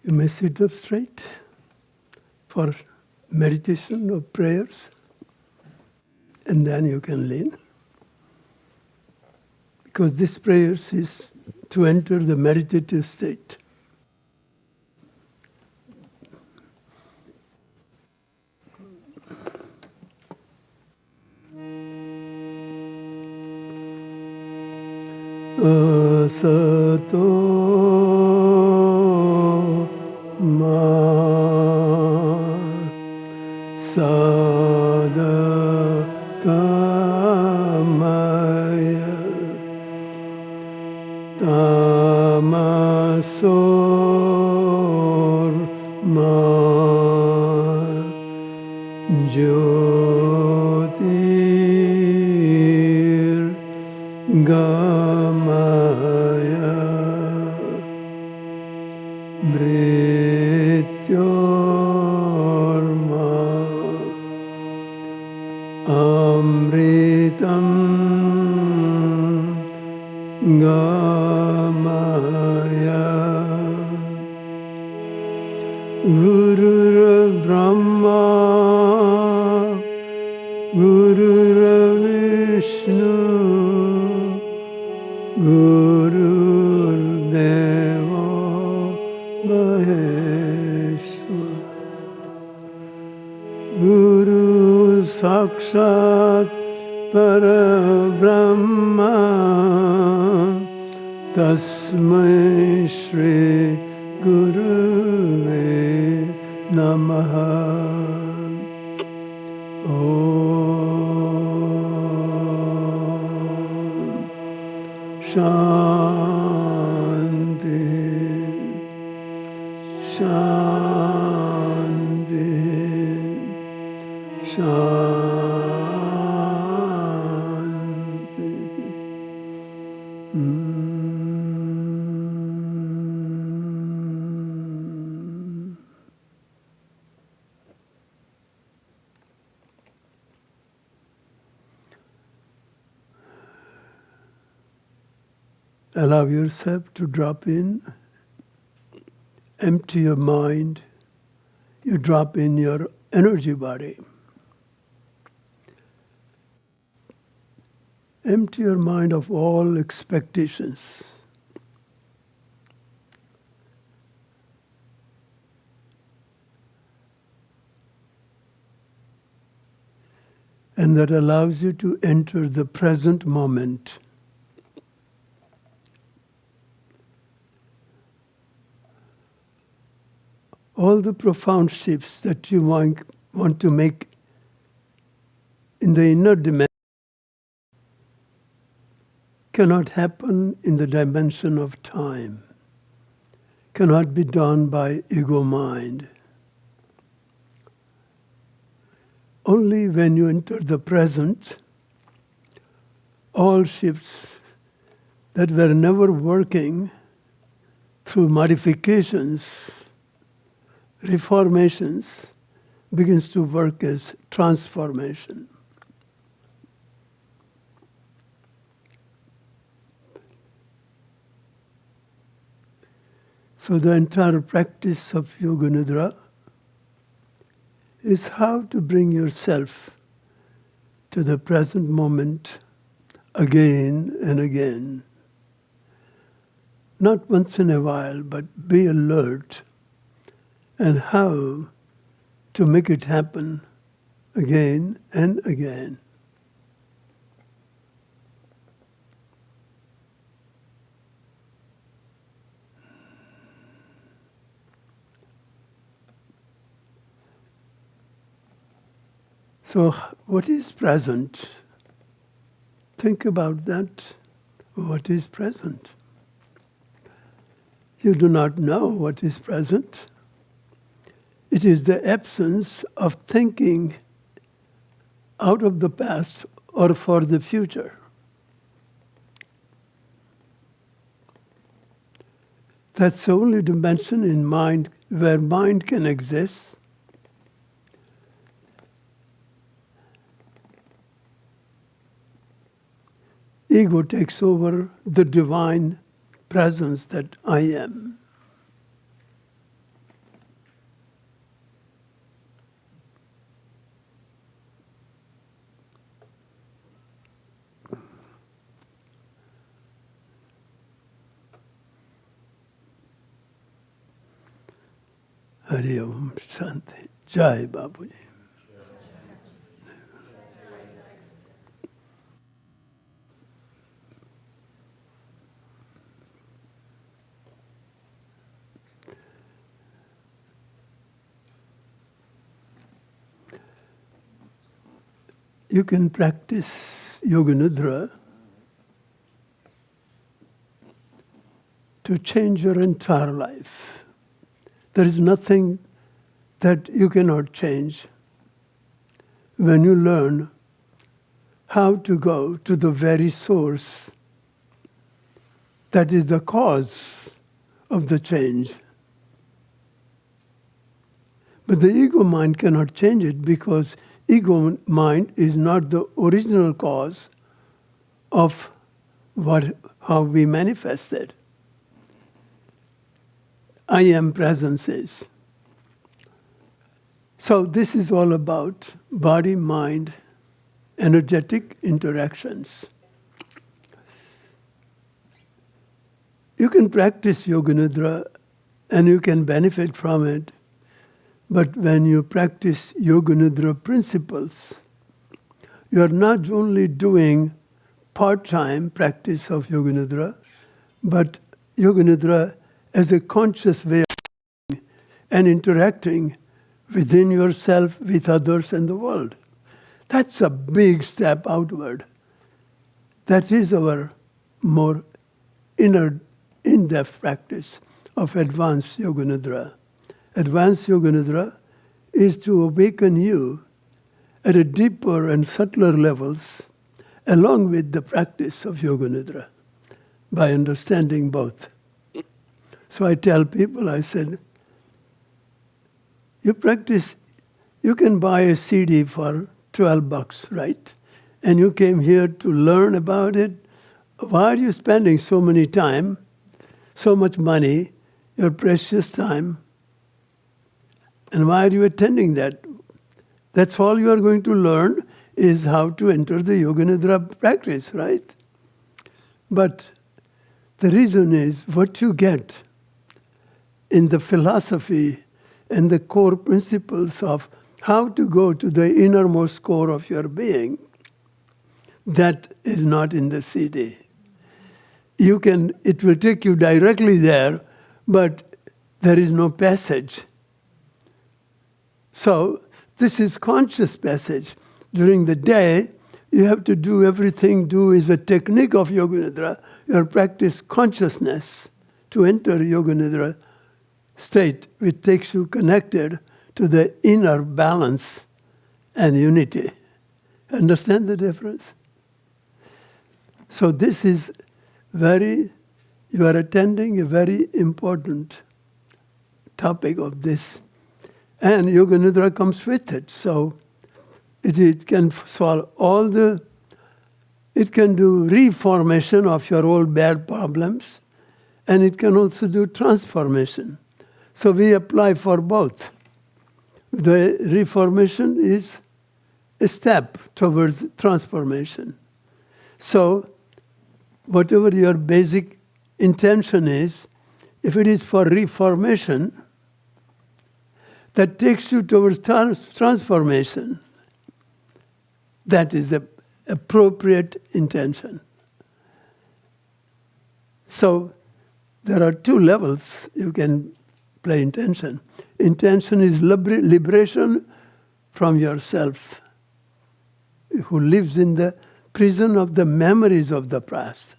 You may sit up straight for meditation or prayers, and then you can lean. Because this prayers is to enter the meditative state. Asato ma sadakamaya tamasor ma jyotir gamaya mrityorma amritam gamaya gurur brahma gurur vishnu gurur deva maheshwar guru sakshat parabrahma tasmai shri guruve namaha. Shanti, Shanti, Shanti. Allow yourself to drop in, empty your mind, you drop in your energy body. Empty your mind of all expectations. And that allows you to enter the present moment. All the profound shifts that you want to make in the inner dimension cannot happen in the dimension of time, cannot be done by ego mind. Only when you enter the present, all shifts that were never working through modifications, reformations, begins to work as transformation. So the entire practice of Yoga Nidra is how to bring yourself to the present moment again and again. Not once in a while, but be alert, and how to make it happen again and again. So what is present? Think about that. What is present? You do not know what is present. It is the absence of thinking out of the past or for the future. That's the only dimension in mind where mind can exist. Ego takes over the divine presence that I am. Hari Om Shanti. Jai Babuji. You can practice Yoga Nidra to change your entire life. There is nothing that you cannot change when you learn how to go to the very source that is the cause of the change. But the ego mind cannot change it because ego mind is not the original cause of how we manifest it. I am presence is. So this is all about body, mind, energetic interactions. You can practice Yoga Nidra and you can benefit from it. But when you practice Yoga Nidra principles, you are not only doing part-time practice of Yoga Nidra, but Yoga Nidra as a conscious way of being and interacting within yourself, with others, and the world. That's a big step outward. That is our more inner, in-depth practice of advanced Yoga Nidra. Advanced Yoga Nidra is to awaken you at a deeper and subtler levels along with the practice of Yoga Nidra by understanding both. So I tell people, I said, you practice, you can buy a CD for $12, right? And you came here to learn about it. Why are you spending so much money, your precious time? And why are you attending that? That's all you are going to learn is how to enter the Yoga Nidra practice, right? But the reason is what you get in the philosophy and the core principles of how to go to the innermost core of your being, that is not in the CD. It will take you directly there, but there is no passage. So this is conscious passage. During the day, you have to do everything. Do is a technique of Yoga Nidra. You practice consciousness to enter Yoga Nidra state, which takes you connected to the inner balance and unity. Understand the difference? So this is you are attending a very important topic of this. And Yoga Nidra comes with it. So it can solve it can do reformation of your old bad problems, and it can also do transformation. So we apply for both. The reformation is a step towards transformation. So whatever your basic intention is, if it is for reformation, that takes you towards transformation. That is the appropriate intention. So there are two levels you can play intention. Intention is liberation from yourself, who lives in the prison of the memories of the past.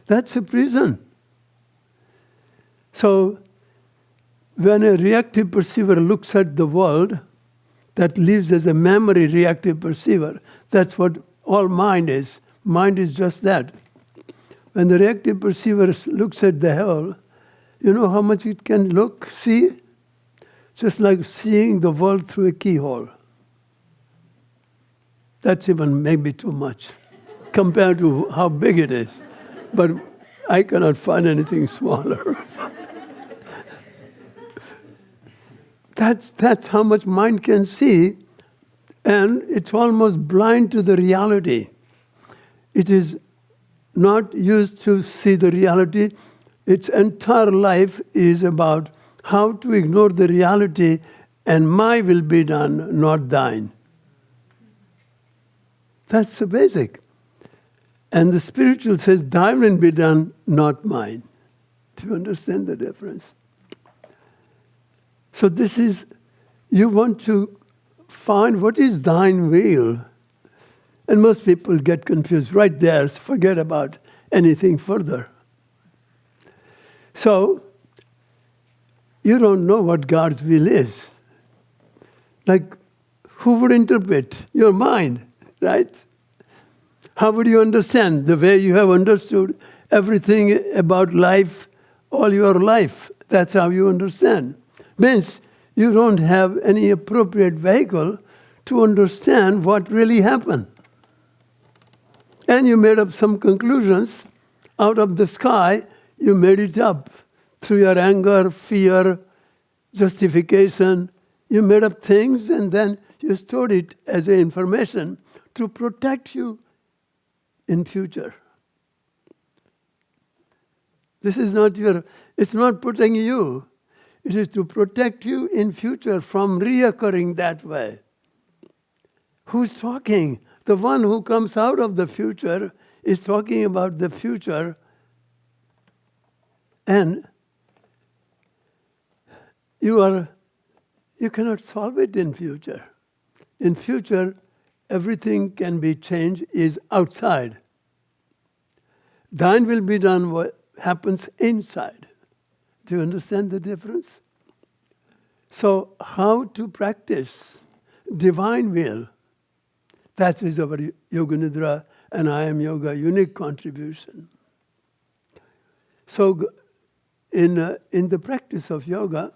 That's a prison. So when a reactive perceiver looks at the world that lives as a memory reactive perceiver, that's what all mind is. Mind is just that. When the reactive perceiver looks at the whole, you know how much it can see? Just like seeing the world through a keyhole. That's even maybe too much compared to how big it is. But I cannot find anything smaller. That's how much mind can see, and it's almost blind to the reality. It is not used to see the reality. Its entire life is about how to ignore the reality and my will be done, not thine. That's the basic. And the spiritual says, thy will be done, not mine. Do you understand the difference? So this is, you want to find what is thine will. And most people get confused right there, so forget about anything further. So, you don't know what God's will is. Like, who would interpret? Your mind, right? How would you understand the way you have understood everything about life all your life? That's how you understand. Means you don't have any appropriate vehicle to understand what really happened. And you made up some conclusions out of the sky. You made it up through your anger, fear, justification. You made up things and then you stored it as information to protect you in future. This is not it's not protecting you. It is to protect you in future from reoccurring that way. Who's talking? The one who comes out of the future is talking about the future, and you cannot solve it in future. In future, everything can be changed is outside. Thine will be done what happens inside. Do you understand the difference? So how to practice divine will? That is our Yoga Nidra and I Am Yoga unique contribution. So in the practice of yoga,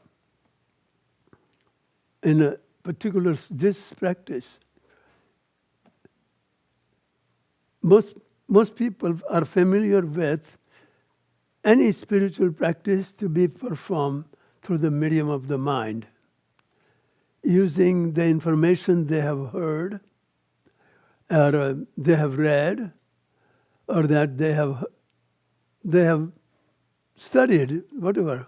in a particular this practice, most people are familiar with any spiritual practice to be performed through the medium of the mind, using the information they have heard, or they have read, or that they have studied, whatever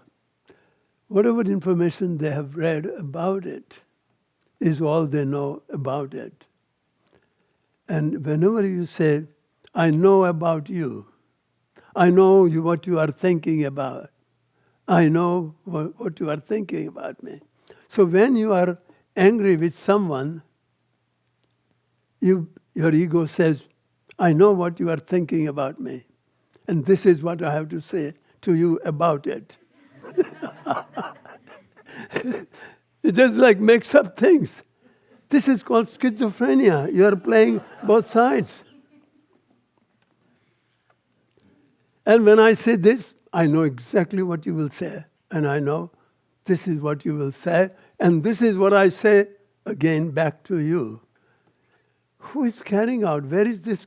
information they have read about it is all they know about it. And whenever you say, I know about you, I know what you are thinking about, I know what you are thinking about me. So when you are angry with someone, your ego says, I know what you are thinking about me, and this is what I have to say to you about it. It just like makes up things. This is called schizophrenia. You are playing both sides. And when I say this, I know exactly what you will say. And I know this is what you will say. And this is what I say again back to you. Who is carrying out? Where is this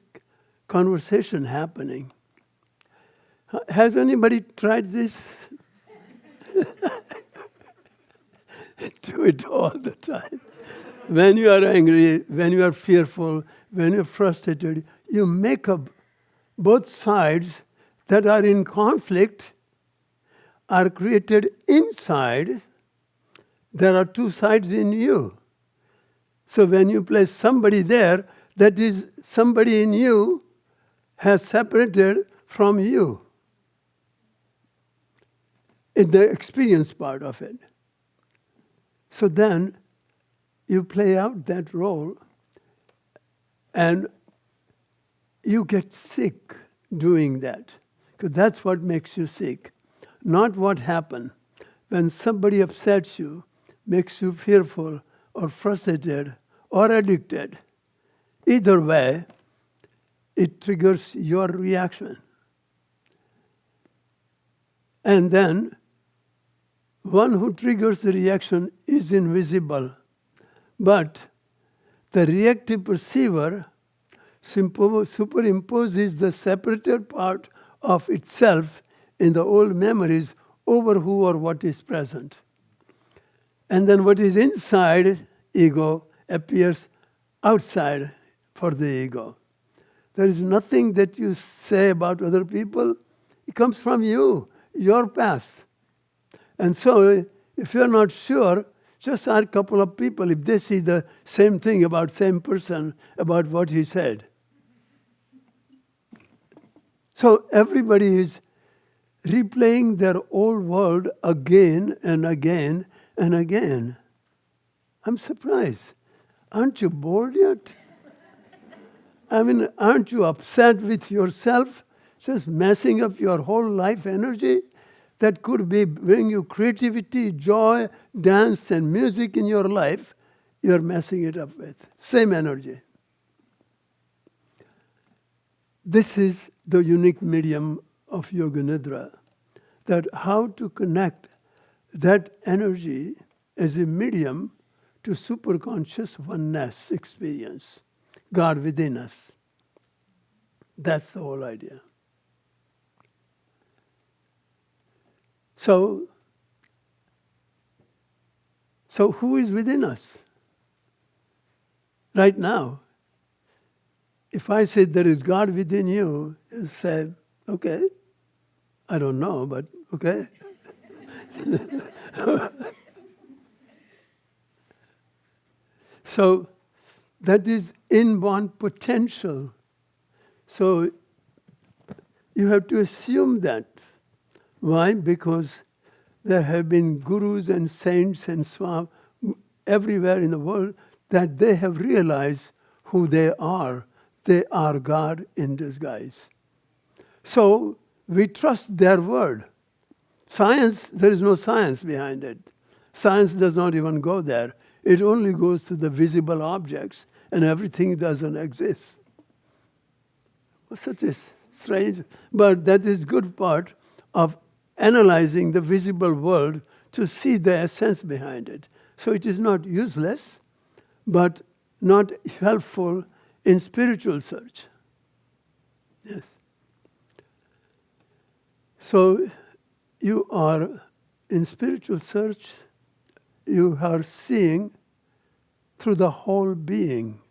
conversation happening? Has anybody tried this? Do it all the time. When you are angry, when you are fearful, when you are frustrated, you make up both sides that are in conflict, are created inside. There are two sides in you. So when you place somebody there, that is somebody in you has separated from you in the experience part of it. So then you play out that role and you get sick doing that. Because that's what makes you sick, not what happened. When somebody upsets you, makes you fearful or frustrated or addicted, either way, it triggers your reaction. And then, one who triggers the reaction is invisible, but the reactive perceiver superimposes the separated part of itself in the old memories over who or what is present. And then what is inside ego appears outside for the ego. There is nothing that you say about other people. It comes from you, your past. And so If you're not sure, just ask a couple of people if they see the same thing about same person, about what he said. So everybody is replaying their old world again and again and again. I'm surprised. Aren't you bored yet? I mean, aren't you upset with yourself? Just messing up your whole life energy that could be bring you creativity, joy, dance, and music in your life. You're messing it up with. Same energy. This is the unique medium of Yoga Nidra, that how to connect that energy as a medium to superconscious oneness experience, God within us. That's the whole idea. So who is within us? Right now, if I say there is God within you, you say, okay, I don't know, but okay. So that is inborn potential. So you have to assume that. Why? Because there have been gurus and saints and swami everywhere in the world that they have realized who they are. They are God in disguise. So we trust their word. Science, there is no science behind it. Science does not even go there. It only goes to the visible objects, and everything doesn't exist. Such a strange, but that is good part of analyzing the visible world to see the essence behind it. So it is not useless, but not helpful in spiritual search. Yes. So you are in spiritual search, you are seeing through the whole being.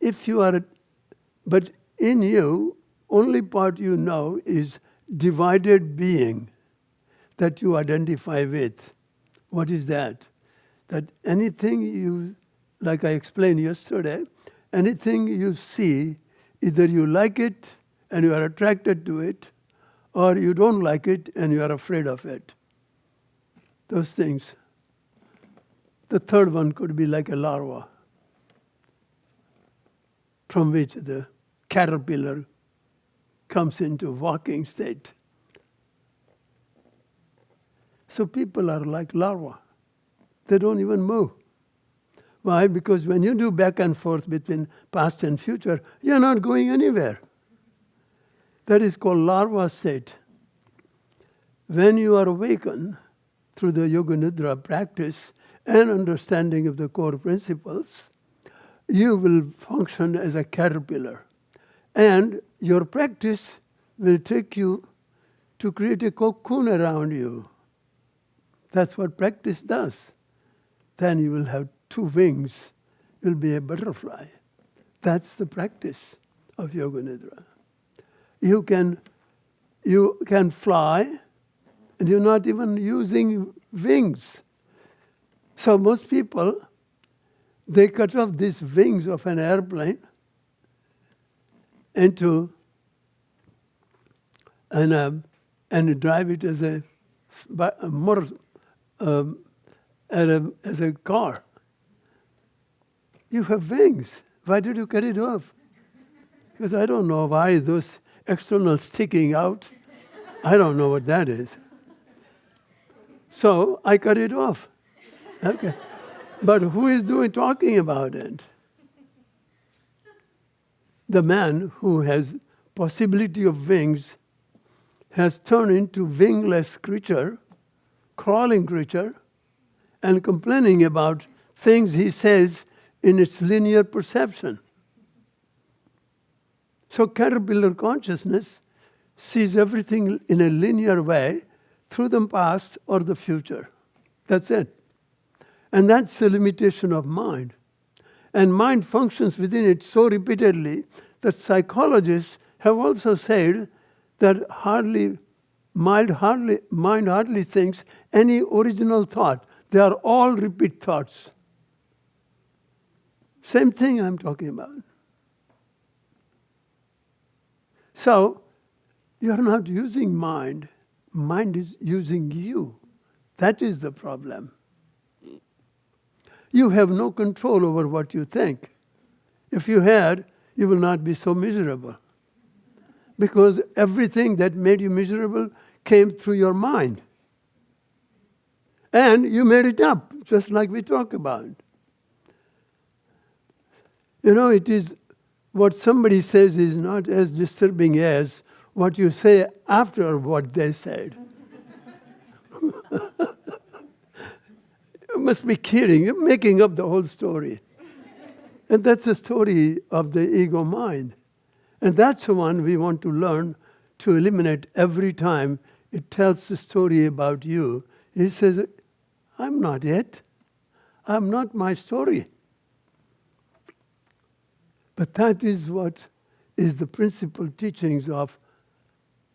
If you are, but in you, only part you know is divided being that you identify with. What is that? That anything you, like I explained yesterday, anything you see, either you like it and you are attracted to it, or you don't like it and you are afraid of it. Those things. The third one could be like a larva, from which the caterpillar comes into walking state. So people are like larvae. They don't even move. Why? Because when you do back and forth between past and future, you're not going anywhere. That is called larva state. When you are awakened through the Yoga Nidra practice and understanding of the core principles, you will function as a caterpillar. And your practice will take you to create a cocoon around you. That's what practice does. Then you will have two wings. You'll be a butterfly. That's the practice of Yoga Nidra. You can fly, and you're not even using wings. So most people, they cut off these wings of an airplane and drive it as a car. You have wings. Why did you cut it off? Because I don't know why those external sticking out. I don't know what that is. So I cut it off. Okay. But who is talking about it? The man who has possibility of wings has turned into wingless creature, crawling creature, and complaining about things he says in its linear perception. So caterpillar consciousness sees everything in a linear way through the past or the future. That's it. And that's the limitation of mind. And mind functions within it so repeatedly that psychologists have also said that hardly mind hardly thinks any original thought. They are all repeat thoughts. Same thing I'm talking about. So, you are not using mind. Mind is using you. That is the problem. You have no control over what you think. If you had, you will not be so miserable. Because everything that made you miserable came through your mind. And you made it up, just like we talk about. You know, it is what somebody says is not as disturbing as what you say after what they said. You must be kidding. You're making up the whole story. And that's the story of the ego mind. And that's the one we want to learn to eliminate every time it tells the story about you. It says, I'm not it. I'm not my story. But that is what is the principal teachings of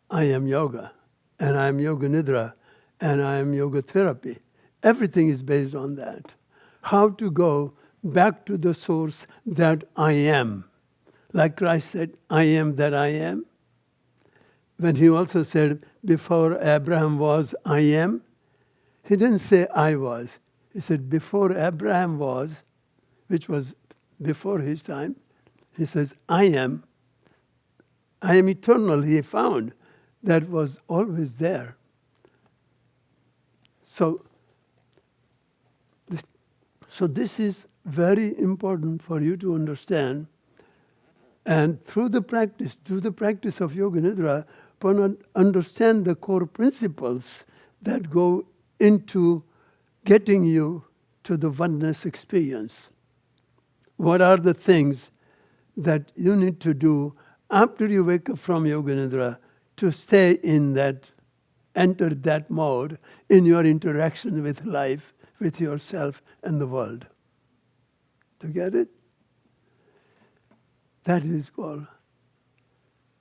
I am yoga, and I am yoga nidra, and I am yoga therapy. Everything is based on that. How to go back to the source that I am. Like Christ said, I am that I am. When he also said, before Abraham was, I am, he didn't say I was. He said, before Abraham was, which was before his time, he says, I am eternal, he found. That was always there. So this is very important for you to understand. And through the practice of Yoga Nidra, understand the core principles that go into getting you to the oneness experience. What are the things that you need to do after you wake up from Yoga Nidra to stay in that, enter that mode in your interaction with life, with yourself and the world? To get it? That is called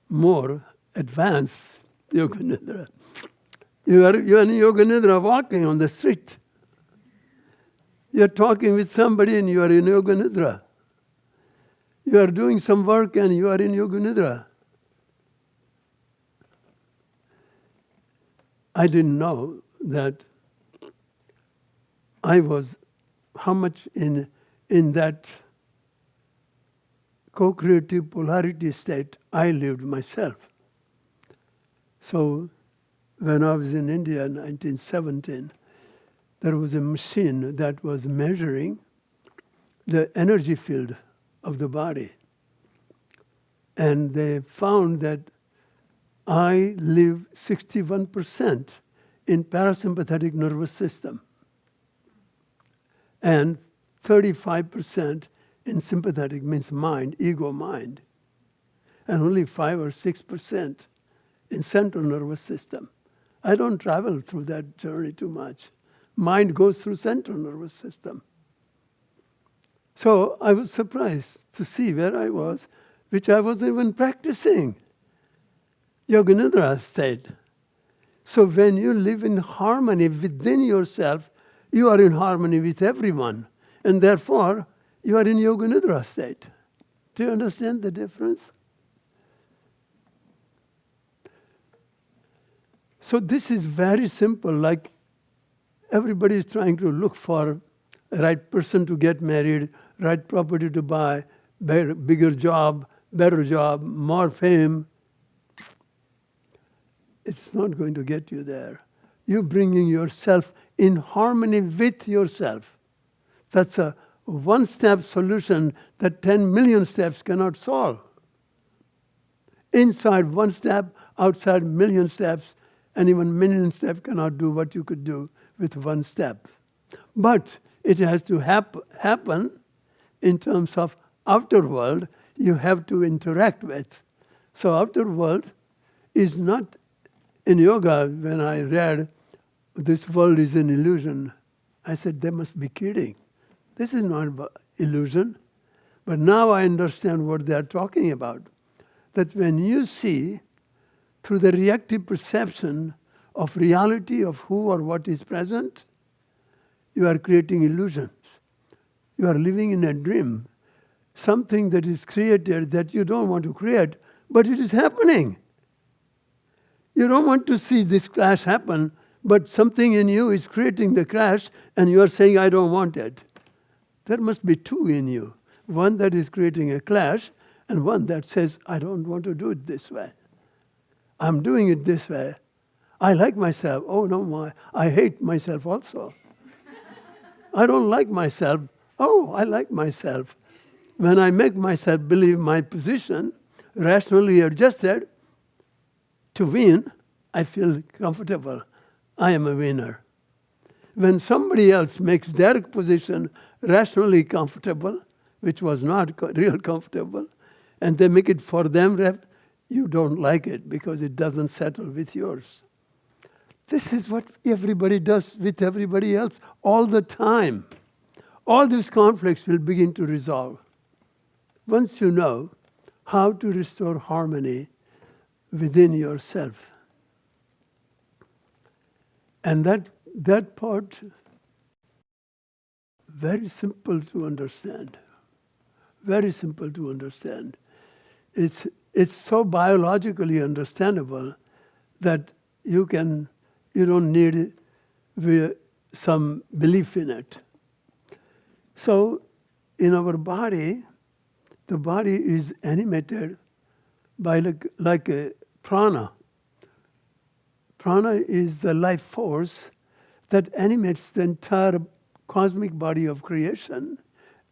more advanced Yoga Nidra. You are in Yoga Nidra walking on the street. You are talking with somebody and you are in Yoga Nidra. You are doing some work and you are in Yoga Nidra. I didn't know that I was how much in that co-creative polarity state I lived myself. So when I was in India in 1917, there was a machine that was measuring the energy field of the body. And they found that I live 61% in parasympathetic nervous system and 35% in sympathetic, means mind, ego mind, and only 5 or 6% in central nervous system. I don't travel through that journey too much. Mind goes through central nervous system. So I was surprised to see where I was, which I wasn't even practicing Yoga Nidra state. So when you live in harmony within yourself, you are in harmony with everyone. And therefore, you are in Yoga Nidra state. Do you understand the difference? So this is very simple, like everybody is trying to look for a right person to get married, right property to buy, bigger job, better job, more fame. It's not going to get you there. You bringing yourself in harmony with yourself. That's a one-step solution that 10 million steps cannot solve. Inside one step, outside million steps, and even million steps cannot do what you could do with one step. But it has to happen in terms of outer world you have to interact with. So outer world is not, in yoga, when I read, this world is an illusion, I said, they must be kidding. This is not illusion. But now I understand what they are talking about. That when you see, through the reactive perception, of reality of who or what is present, you are creating illusions. You are living in a dream, something that is created that you don't want to create, but it is happening. You don't want to see this crash happen, but something in you is creating the crash, and you are saying, I don't want it. There must be two in you. One that is creating a clash, and one that says, I don't want to do it this way. I'm doing it this way. I like myself. Oh no, I hate myself also. I don't like myself. Oh, I like myself. When I make myself believe my position, rationally adjusted, to win, I feel comfortable. I am a winner. When somebody else makes their position rationally comfortable, which was not real comfortable, and they make it for them, you don't like it because it doesn't settle with yours. This is what everybody does with everybody else all the time. All these conflicts will begin to resolve once you know how to restore harmony within yourself. And that part, very simple to understand. Very simple to understand. It's so biologically understandable that you don't need some belief in it. So in our body, the body is animated by like a prana. Prana is the life force that animates the entire cosmic body of creation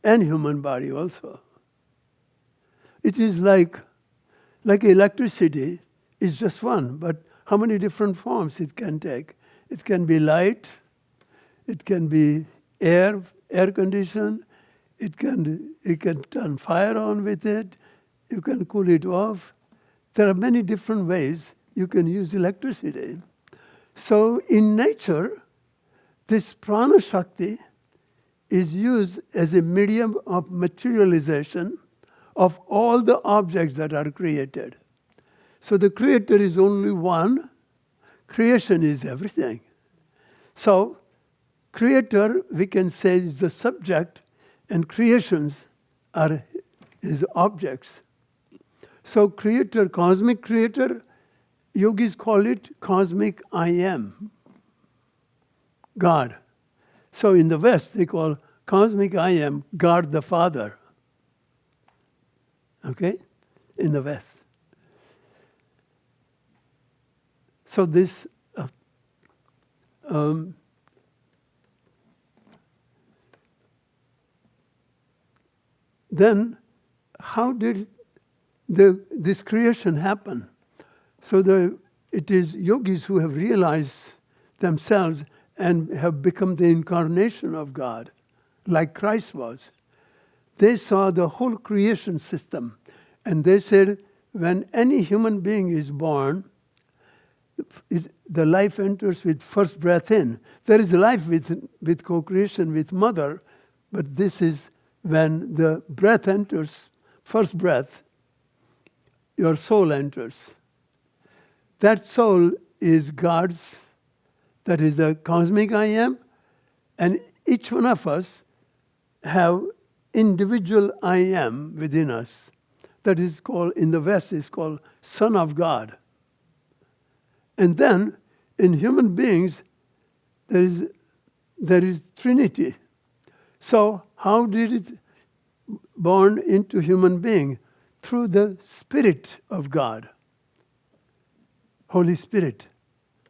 and human body also. It is like electricity is just one, but how many different forms it can take? It can be light, it can be air condition, it can turn fire on with it, you can cool it off. There are many different ways you can use electricity. So in nature, this prana shakti is used as a medium of materialization of all the objects that are created. So the creator is only one, creation is everything. So creator, we can say, is the subject, and creations are his objects. So creator, cosmic creator, yogis call it cosmic I am, God. So in the West, they call cosmic I am God the Father. Okay? In the West. So this then how did this creation happen? So it is yogis who have realized themselves and have become the incarnation of God, like Christ was. They saw the whole creation system, and they said, when any human being is born, the life enters with first breath in. There is life with co-creation with mother, but this is when the breath enters, first breath, your soul enters. That soul is God's, that is the cosmic I am, and each one of us have individual I am within us. That is called, in the West, is called Son of God. And then, in human beings, there is Trinity. So, how did it born into human being? Through the Spirit of God. Holy Spirit.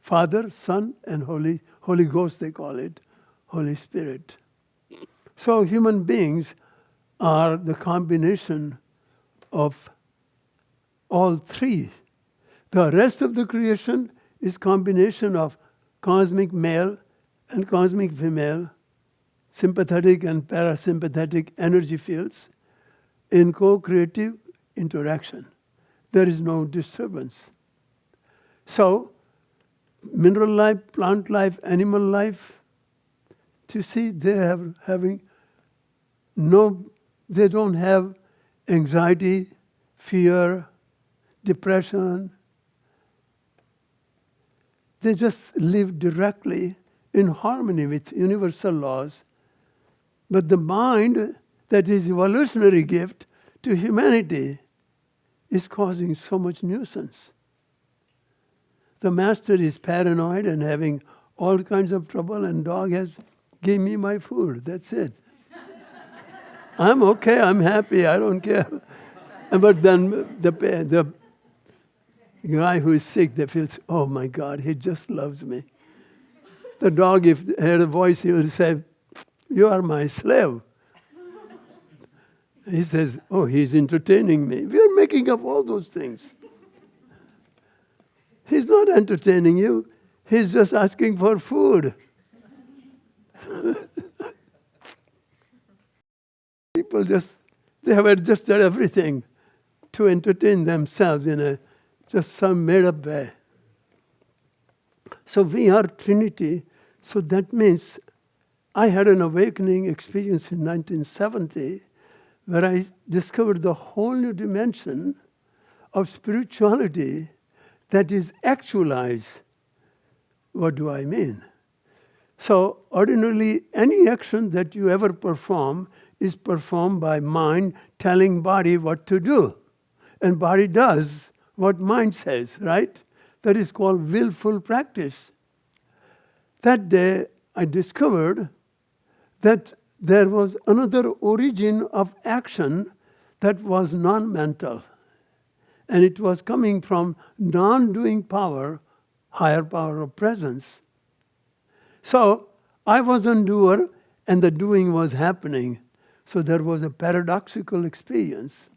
Father, Son, and Holy Ghost, they call it. Holy Spirit. So, human beings are the combination of all three. The rest of the creation is combination of cosmic male and cosmic female, sympathetic and parasympathetic energy fields in co-creative interaction. There is no disturbance. So, mineral life, plant life, animal life, to see they don't have anxiety, fear, depression. They just live directly in harmony with universal laws. But the mind that is evolutionary gift to humanity is causing so much nuisance. The master is paranoid and having all kinds of trouble, and dog has, give me my food, that's it. I'm okay, I'm happy, I don't care. But then the guy who is sick, they feel, oh my God, he just loves me. The dog, if he had a voice, he would say, you are my slave. He says, oh, he's entertaining me. We are making up all those things. He's not entertaining you. He's just asking for food. People they have adjusted everything to entertain themselves in just some made-up way. So we are Trinity. So that means I had an awakening experience in 1970 where I discovered the whole new dimension of spirituality that is actualized. What do I mean? So ordinarily, any action that you ever perform is performed by mind telling body what to do. And body does what mind says, right? That is called willful practice. That day, I discovered that there was another origin of action that was non-mental. And it was coming from non-doing power, higher power of presence. So I was a doer and the doing was happening. So there was a paradoxical experience.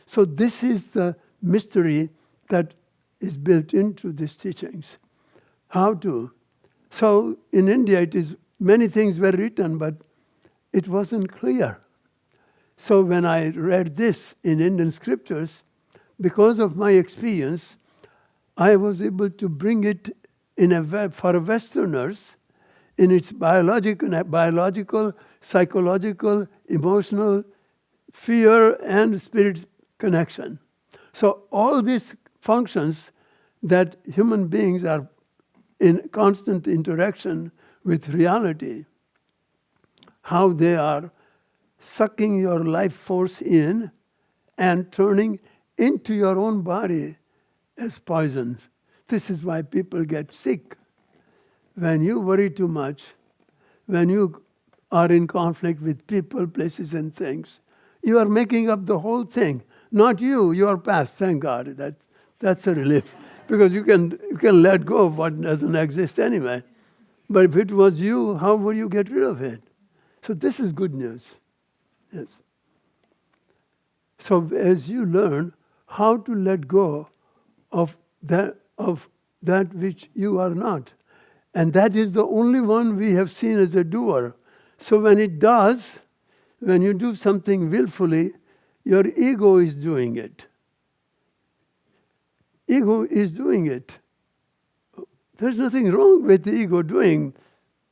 So this is the mystery that is built into these teachings. How to? So in India, many things were written, but it wasn't clear. So when I read this in Indian scriptures, because of my experience, I was able to bring it for Westerners in its biological, psychological, emotional, fear, and spirit connection. So all these functions that human beings are in constant interaction with reality, how they are sucking your life force in and turning into your own body as poison. This is why people get sick. When you worry too much, when you are in conflict with people, places, and things, you are making up the whole thing. Not you, your past, thank God. That's a relief. Because you can let go of what doesn't exist anyway. But if it was you, how would you get rid of it? So this is good news. Yes. So as you learn how to let go of that which you are not, and that is the only one we have seen as a doer. So when you do something willfully, your ego is doing it. Ego is doing it. There's nothing wrong with the ego doing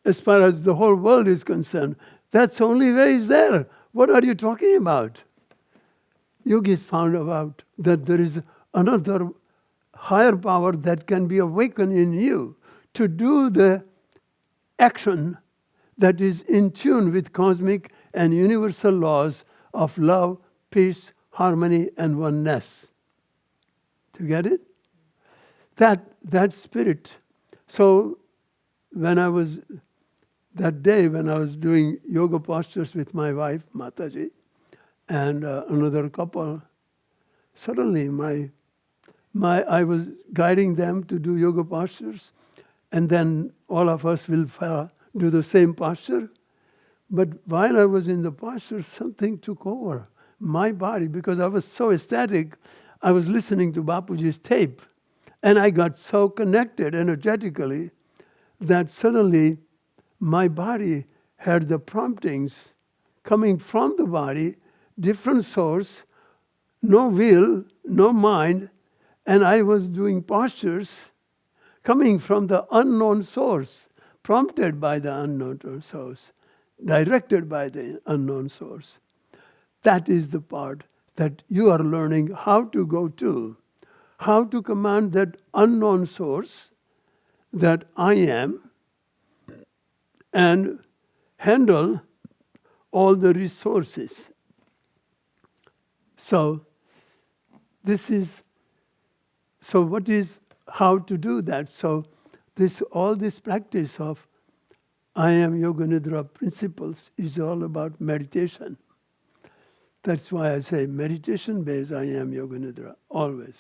as far as the whole world is concerned. That's the only way it's there. What are you talking about? Yogis found out that there is another higher power that can be awakened in you to do the action that is in tune with cosmic and universal laws of love, peace, harmony, and oneness. Do you get it? That spirit. So that day when I was doing yoga postures with my wife, Mataji, and another couple, suddenly I was guiding them to do yoga postures, and then all of us will do the same posture. But while I was in the posture, something took over my body because I was so ecstatic. I was listening to Bapuji's tape, and I got so connected energetically that suddenly my body had the promptings coming from the body, different source, no will, no mind, and I was doing postures coming from the unknown source, prompted by the unknown source, directed by the unknown source. That is the part that you are learning how to go to, how to command that unknown source that I am and handle all the resources. So what is how to do that? So all this practice of I am Yoga Nidra principles is all about meditation. That's why I say meditation-based I am Yoga Nidra, always.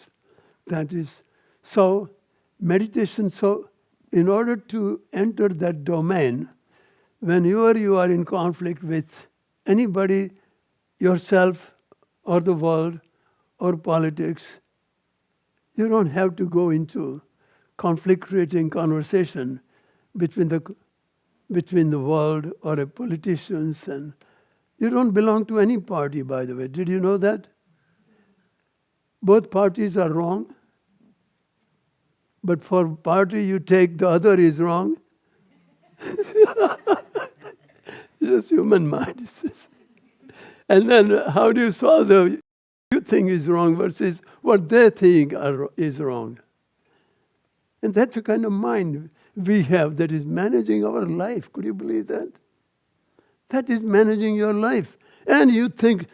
That is, so meditation, so in order to enter that domain, whenever you are in conflict with anybody, yourself or the world or politics, you don't have to go into conflict-creating conversation between the world or a politicians, and you don't belong to any party, by the way. Did you know that? Both parties are wrong, but for party you take the other is wrong. Just human mind. And then how do you solve the you think is wrong versus what they think is wrong? And that's the kind of mind we have that is managing our life. Could you believe that? That is managing your life. And you think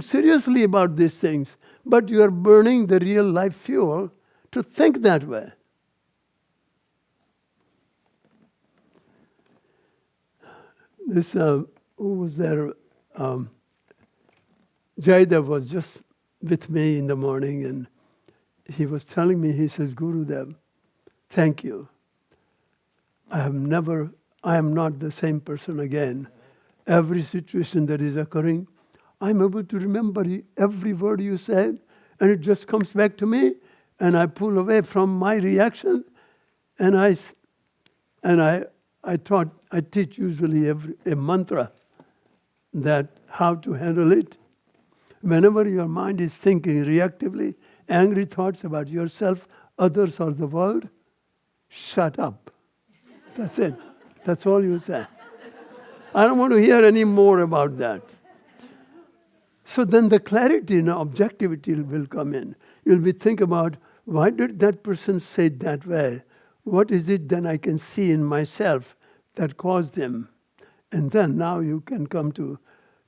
seriously about these things, but you are burning the real life fuel to think that way. This, who was there? Jaidev was just with me in the morning, and he was telling me, he says, Gurudev, thank you. I am not the same person again. Every situation that is occurring, I'm able to remember every word you said, and it just comes back to me, and I pull away from my reaction, and I teach usually a mantra that how to handle it. Whenever your mind is thinking reactively, angry thoughts about yourself, others, or the world, shut up. That's it. That's all you say. I don't want to hear any more about that. So then the clarity and objectivity will come in. You'll be thinking about, why did that person say it that way? What is it then I can see in myself that caused them? And then now you can come to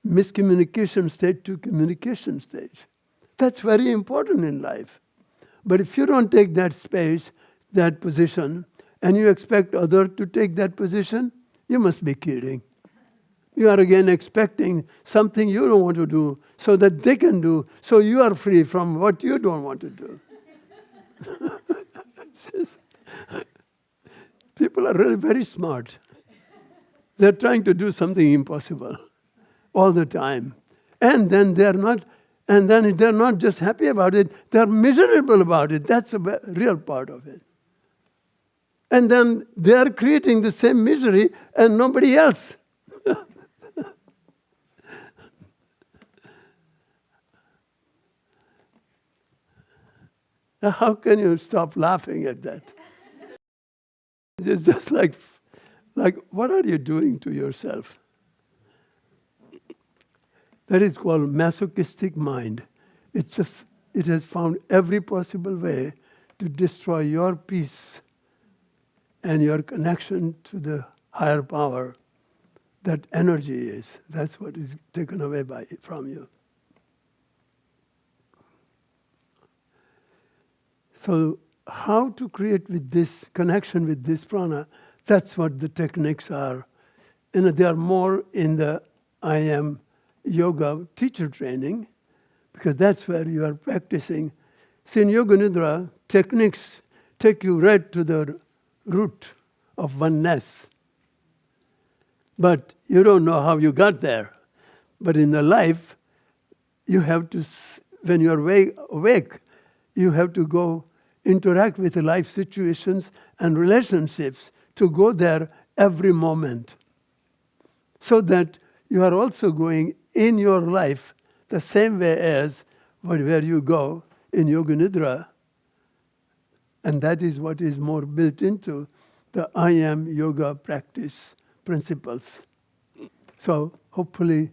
miscommunication state to communication stage. That's very important in life. But if you don't take that space, that position, and you expect others to take that position, you must be kidding. You are again expecting something you don't want to do so that they can do, so you are free from what you don't want to do. People are really very smart. They're trying to do something impossible all the time. And then they're not just happy about it, they're miserable about it. That's a real part of it. And then they're creating the same misery and nobody else. How can you stop laughing at that? It's just like what are you doing to yourself? That is called masochistic mind. It has found every possible way to destroy your peace and your connection to the higher power. That energy is. That's what is taken away from you. So how to create with this connection with this prana, that's what the techniques are. And they are more in the I am yoga teacher training, because that's where you are practicing. See, in Yoga Nidra, techniques take you right to the root of oneness. But you don't know how you got there. But in the life, you have to, when you are awake, you have to go interact with the life situations and relationships to go there every moment. So that you are also going in your life the same way as where you go in Yoga Nidra. And that is what is more built into the I am yoga practice principles. So hopefully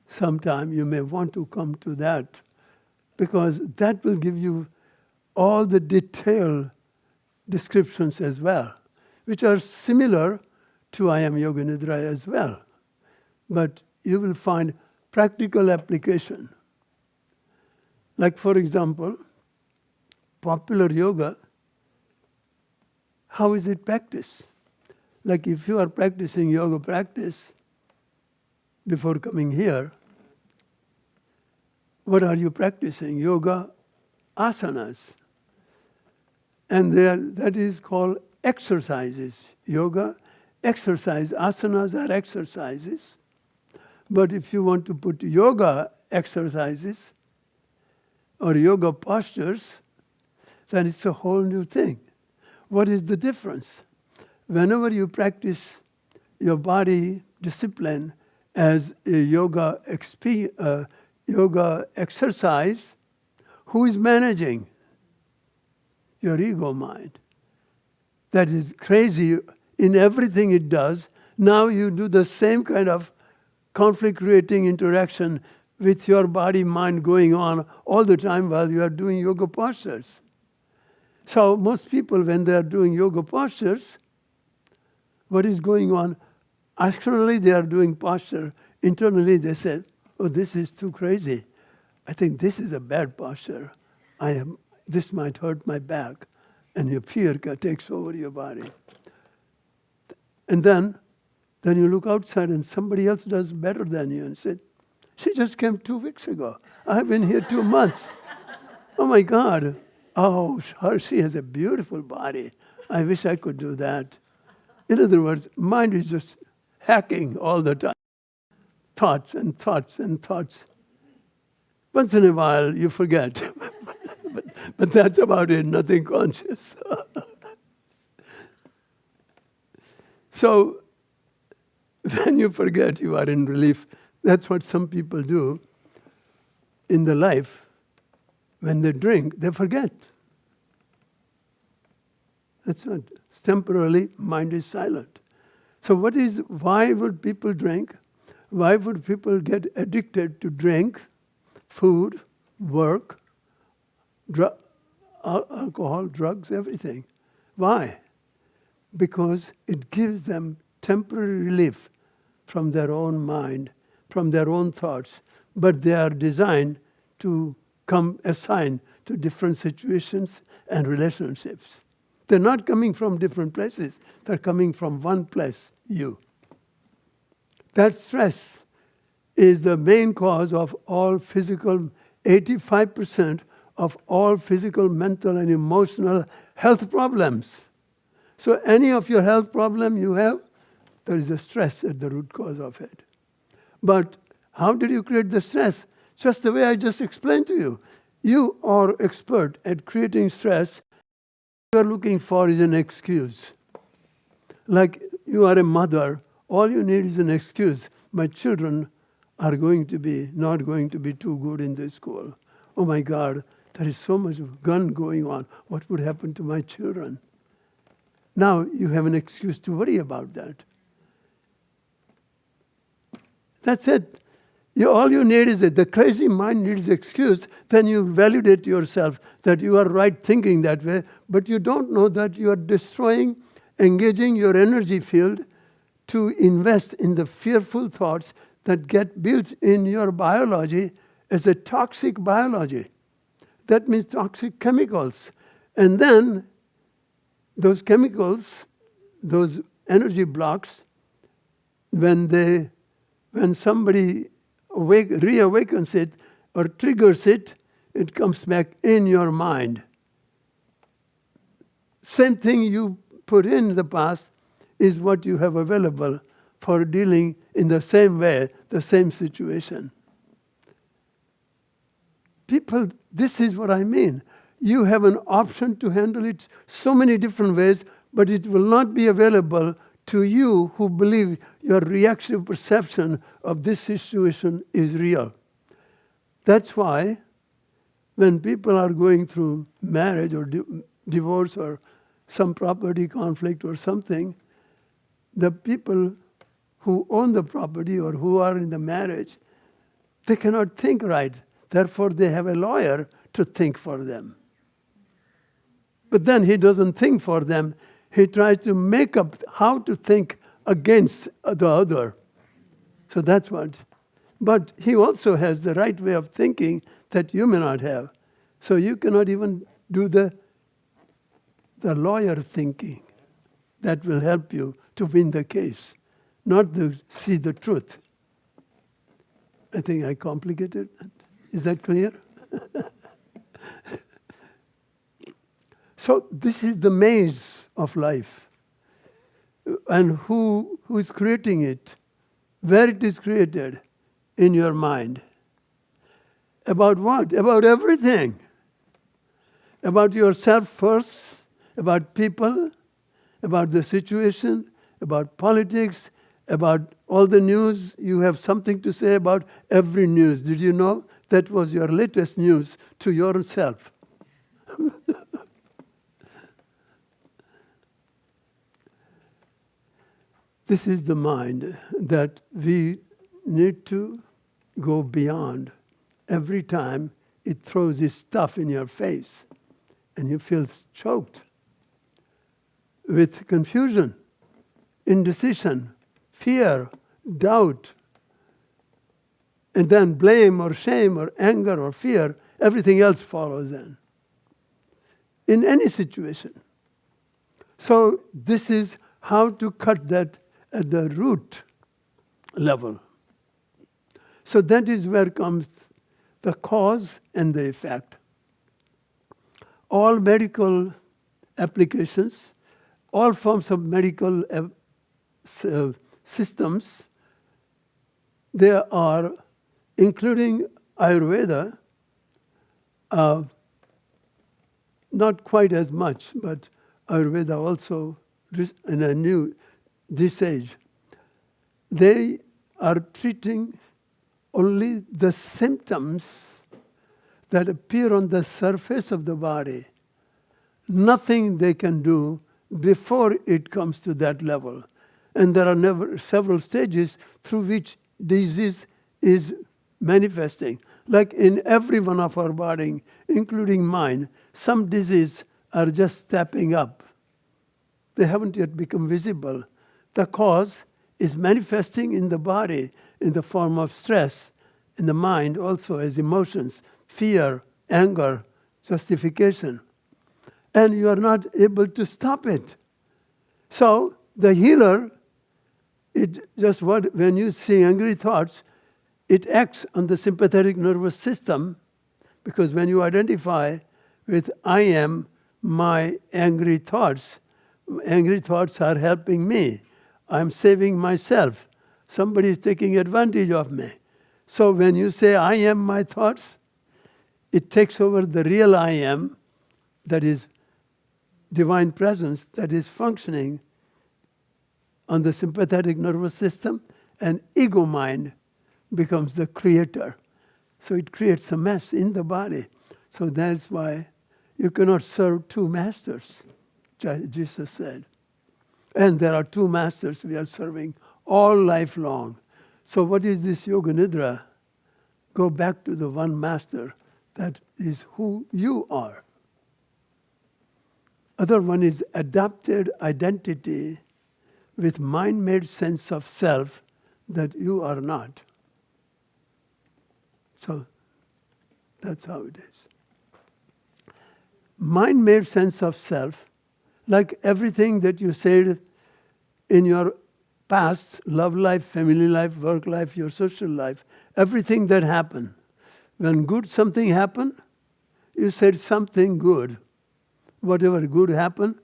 sometime you may want to come to that, because that will give you all the detailed descriptions as well. which are similar to I Am Yoga Nidra as well. But you will find practical application. Like for example, popular yoga, how is it practiced? Like if you are practicing yoga practice before coming here, what are you practicing? Yoga asanas. And that is called exercises. Yoga, exercise. Asanas are exercises. But if you want to put yoga exercises or yoga postures, then it's a whole new thing. What is the difference? Whenever you practice your body discipline as a yoga exercise, who is managing? Your ego mind. That is crazy in everything it does. Now you do the same kind of conflict-creating interaction with your body-mind going on all the time while you are doing yoga postures. So most people, when they are doing yoga postures, what is going on? Externally they are doing posture. Internally they say, oh, this is too crazy. I think this is a bad posture. This might hurt my back. And your fear takes over your body. And then you look outside and somebody else does better than you and say, she just came 2 weeks ago. I've been here 2 months. Oh my God. Oh, she has a beautiful body. I wish I could do that. In other words, mind is just hacking all the time. Thoughts and thoughts and thoughts. Once in a while you forget. But that's about it, nothing conscious. So when you forget, you are in relief. That's what some people do in the life. When they drink, they forget. That's what. Temporarily, mind is silent. So why would people drink? Why would people get addicted to drink, food, work, alcohol, drugs, everything? Why? Because it gives them temporary relief from their own mind, from their own thoughts, but they are designed to come assigned to different situations and relationships. They're not coming from different places, they're coming from one place, you. That stress is the main cause of all physical, 85% of all physical, mental, and emotional health problems. So any of your health problem you have, there is a stress at the root cause of it. But how did you create the stress? Just the way I just explained to you. You are expert at creating stress. What you are looking for is an excuse. Like you are a mother, all you need is an excuse. My children are not going to be too good in this school. Oh my God, there is so much gun going on. What would happen to my children? Now you have an excuse to worry about that. That's it. All you need is it. The crazy mind needs excuse. Then you validate yourself that you are right thinking that way, but you don't know that you are engaging your energy field to invest in the fearful thoughts that get built in your biology as a toxic biology. That means toxic chemicals. And then those chemicals, those energy blocks, when somebody reawakens it or triggers it, it comes back in your mind. Same thing you put in the past is what you have available for dealing in the same way, the same situation. People, this is what I mean. You have an option to handle it so many different ways, but it will not be available to you who believe your reactive perception of this situation is real. That's why when people are going through marriage or divorce or some property conflict or something, the people who own the property or who are in the marriage, they cannot think right. Therefore, they have a lawyer to think for them. But then he doesn't think for them. he tries to make up how to think against the other. So that's what. But he also has the right way of thinking that you may not have. So you cannot even do the lawyer thinking that will help you to win the case, not to see the truth. I think I complicated that. Is that clear? So this is the maze of life. And who is creating it? Where it is created? In your mind. About what? About everything. About yourself first, about people, about the situation, about politics, about all the news. You have something to say about every news. Did you know that was your latest news to yourself? This is the mind that we need to go beyond. Every time it throws this stuff in your face and you feel choked with confusion, indecision, fear, doubt, and then blame or shame or anger or fear, everything else follows then. In any situation. So this is how to cut that at the root level. So that is where comes the cause and the effect. All medical applications, all forms of medical systems, they are, including Ayurveda, not quite as much, but Ayurveda also, in a new, this age, they are treating only the symptoms that appear on the surface of the body. Nothing they can do before it comes to that level. And there are several stages through which disease is manifesting. Like in every one of our body, including mine, some diseases are just stepping up. They haven't yet become visible. The cause is manifesting in the body in the form of stress, in the mind also as emotions, fear, anger, justification. And you are not able to stop it. So the healer, when you see angry thoughts, it acts on the sympathetic nervous system, because when you identify with I am my angry thoughts are helping me. I'm saving myself. Somebody is taking advantage of me. So when you say I am my thoughts, it takes over the real I am, that is divine presence, that is functioning on the sympathetic nervous system, and ego mind becomes the creator. So it creates a mess in the body. So that's why you cannot serve two masters, Jesus said. And there are two masters we are serving all life long. So what is this Yoga Nidra? Go back to the one master that is who you are. Other one is adapted identity with mind-made sense of self that you are not. So that's how it is. Mind-made sense of self, like everything that you said in your past, love life, family life, work life, your social life, everything that happened. When good something happened, you said something good. Whatever good happened,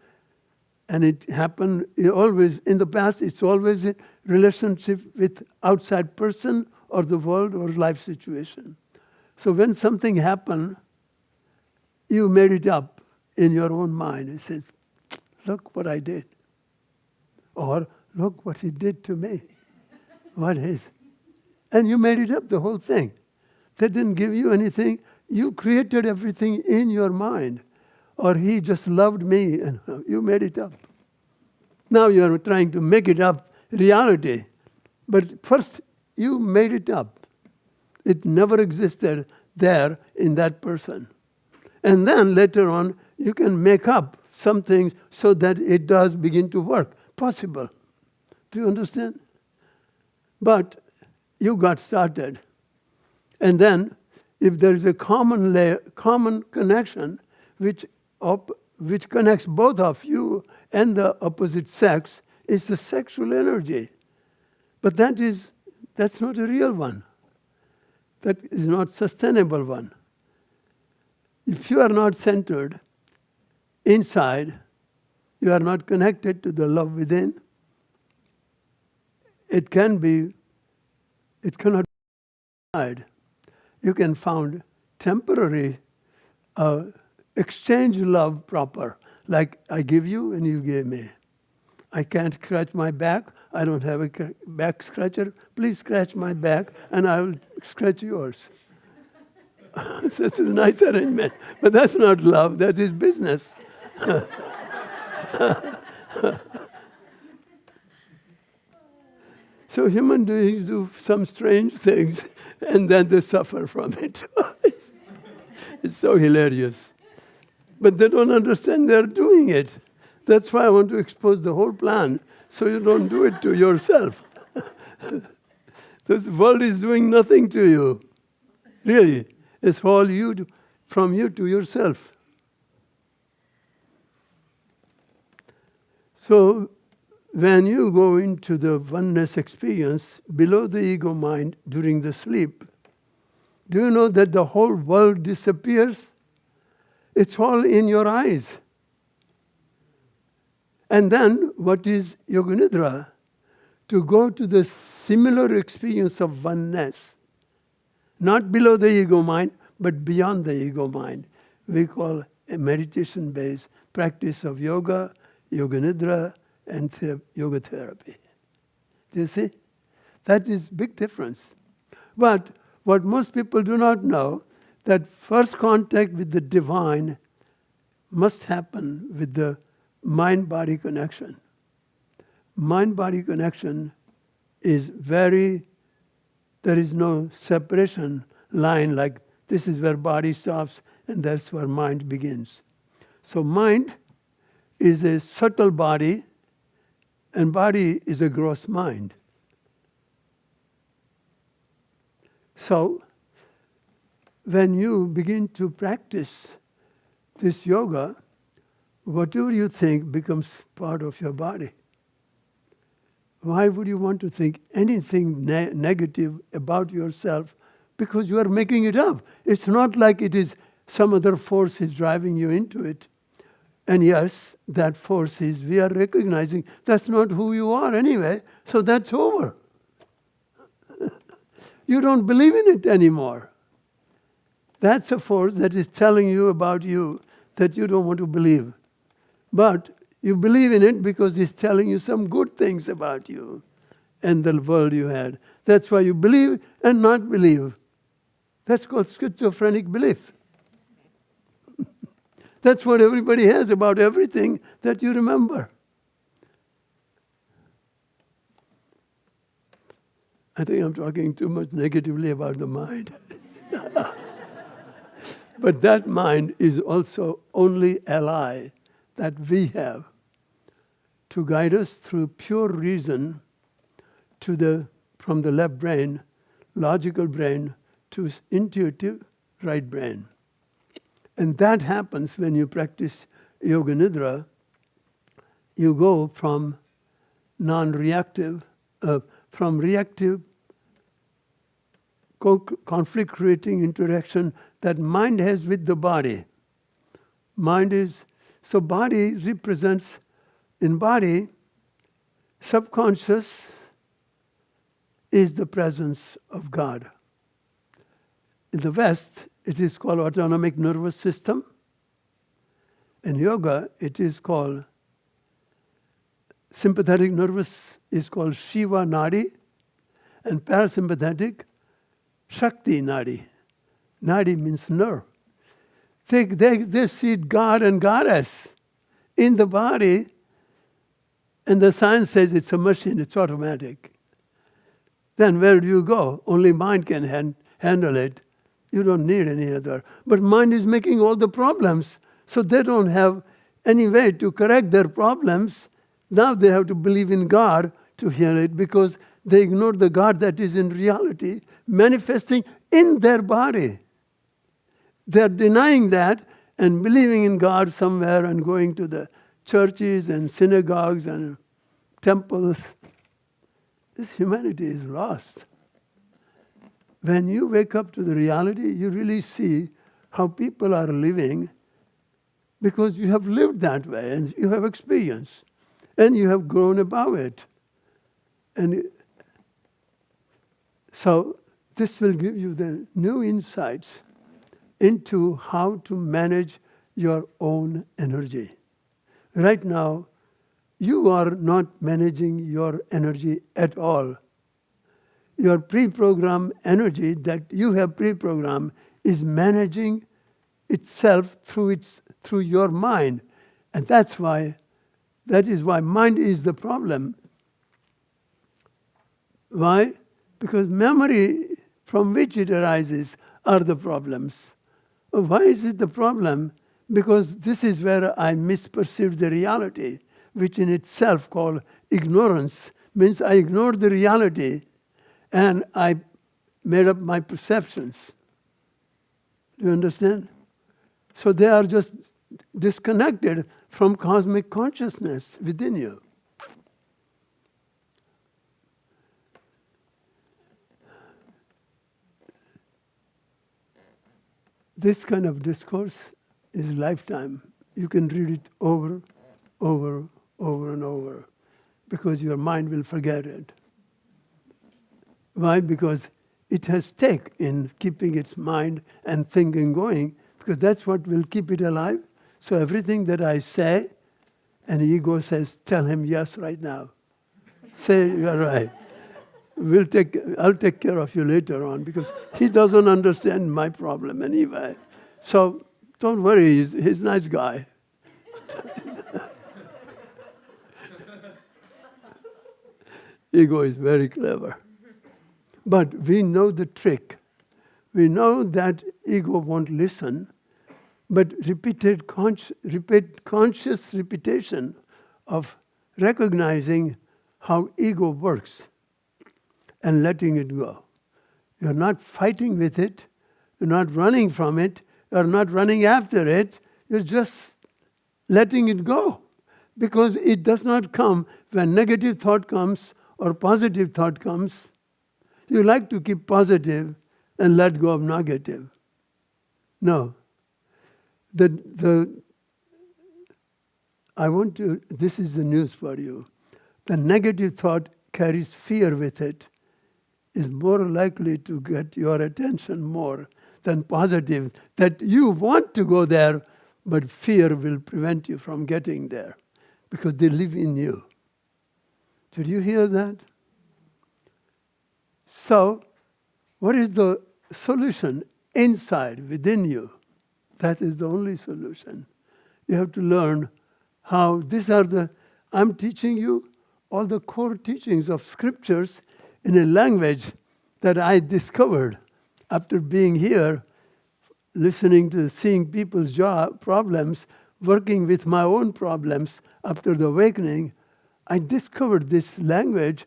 and it happened always, in the past, it's always a relationship with outside person or the world or life situation. So when something happened, you made it up in your own mind. You said, look what I did. Or, look what he did to me. What is? And you made it up, the whole thing. They didn't give you anything. You created everything in your mind. Or he just loved me, and you made it up. Now you are trying to make it up reality. But first, you made it up. It never existed there in that person. And then later on, you can make up something so that it does begin to work. Possible. Do you understand? But you got started. And then, if there is a common connection which connects both of you and the opposite sex, it's the sexual energy. But that's not a real one. That is not sustainable one. If you are not centered inside, you are not connected to the love within, it cannot be outside. You can found temporary exchange love proper, like I give you and you give me. I can't scratch my back. I don't have a back scratcher. Please scratch my back and I will scratch yours. This is a nice arrangement. But that's not love, that is business. So human beings do some strange things and then they suffer from it. It's so hilarious. But they don't understand they're doing it. That's why I want to expose the whole plan, so you don't do it to yourself. This world is doing nothing to you. Really. It's all from you to yourself. So, when you go into the oneness experience below the ego mind during the sleep, do you know that the whole world disappears? It's all in your eyes. And then, what is Yoga Nidra? To go to the similar experience of oneness. Not below the ego mind, but beyond the ego mind. We call a meditation-based practice of yoga, Yoga Nidra, and yoga therapy. Do you see? That is big difference. But what most people do not know, that first contact with the divine must happen with the mind-body connection. Mind-body connection is there is no separation line like this is where body stops and that's where mind begins. So mind is a subtle body and body is a gross mind. So when you begin to practice this yoga, whatever you think becomes part of your body. Why would you want to think anything negative about yourself? Because you are making it up. It's not like it is some other force is driving you into it. And yes, that force is, we are recognizing that's not who you are anyway, so that's over. You don't believe in it anymore. That's a force that is telling you about you that you don't want to believe. But you believe in it because it's telling you some good things about you and the world you had. That's why you believe and not believe. That's called schizophrenic belief. That's what everybody has about everything that you remember. I think I'm talking too much negatively about the mind. But that mind is also only ally that we have to guide us through pure reason from the left brain, logical brain, to intuitive right brain. And that happens when you practice Yoga Nidra. You go from non-reactive, from reactive, conflict-creating interaction that mind has with the body. So body represents, in body, subconscious is the presence of God. In the West, it is called autonomic nervous system. In yoga, it is called sympathetic nervous is called Shiva Nadi, and parasympathetic Shakti Nadi. Nadi means nerve. They see God and Goddess in the body, and the science says it's a machine, it's automatic. Then where do you go? Only mind can handle it. You don't need any other. But mind is making all the problems, so they don't have anyway to correct their problems, now they have to believe in God to heal it, because they ignore the God that is in reality manifesting in their body. They are denying that and believing in God somewhere and going to the churches and synagogues and temples. This humanity is lost. When you wake up to the reality, you really see how people are living, because you have lived that way and you have experience and you have grown above it. And so this will give you the new insights into how to manage your own energy. Right now, you are not managing your energy at all. Your pre-programmed energy that you have pre-programmed is managing itself through your mind. And that is why mind is the problem. Why? Because memory from which it arises are the problems. Why is it the problem? Because this is where I misperceived the reality, which in itself called ignorance, means I ignored the reality and I made up my perceptions. Do you understand? So they are just disconnected from cosmic consciousness within you. This kind of discourse is lifetime. You can read it over and over, because your mind will forget it. Why? Because it has stake in keeping its mind and thinking going, because that's what will keep it alive. So everything that I say, an ego says, tell him yes right now. Say, you're right. I'll take care of you later on, because he doesn't understand my problem anyway. So don't worry, he's a nice guy. Ego is very clever. But we know the trick. We know that ego won't listen, but conscious repetition of recognizing how ego works and letting it go. You're not fighting with it, you're not running from it, you're not running after it, you're just letting it go. Because it does not come when negative thought comes or positive thought comes. You like to keep positive and let go of negative. No. This is the news for you. The negative thought carries fear with it, is more likely to get your attention more than positive, that you want to go there, but fear will prevent you from getting there, because they live in you. Did you hear that? So, what is the solution? Inside, within you. That is the only solution. You have to learn how I'm teaching you all the core teachings of scriptures in a language that I discovered after being here, seeing people's problems, working with my own problems after the awakening. I discovered this language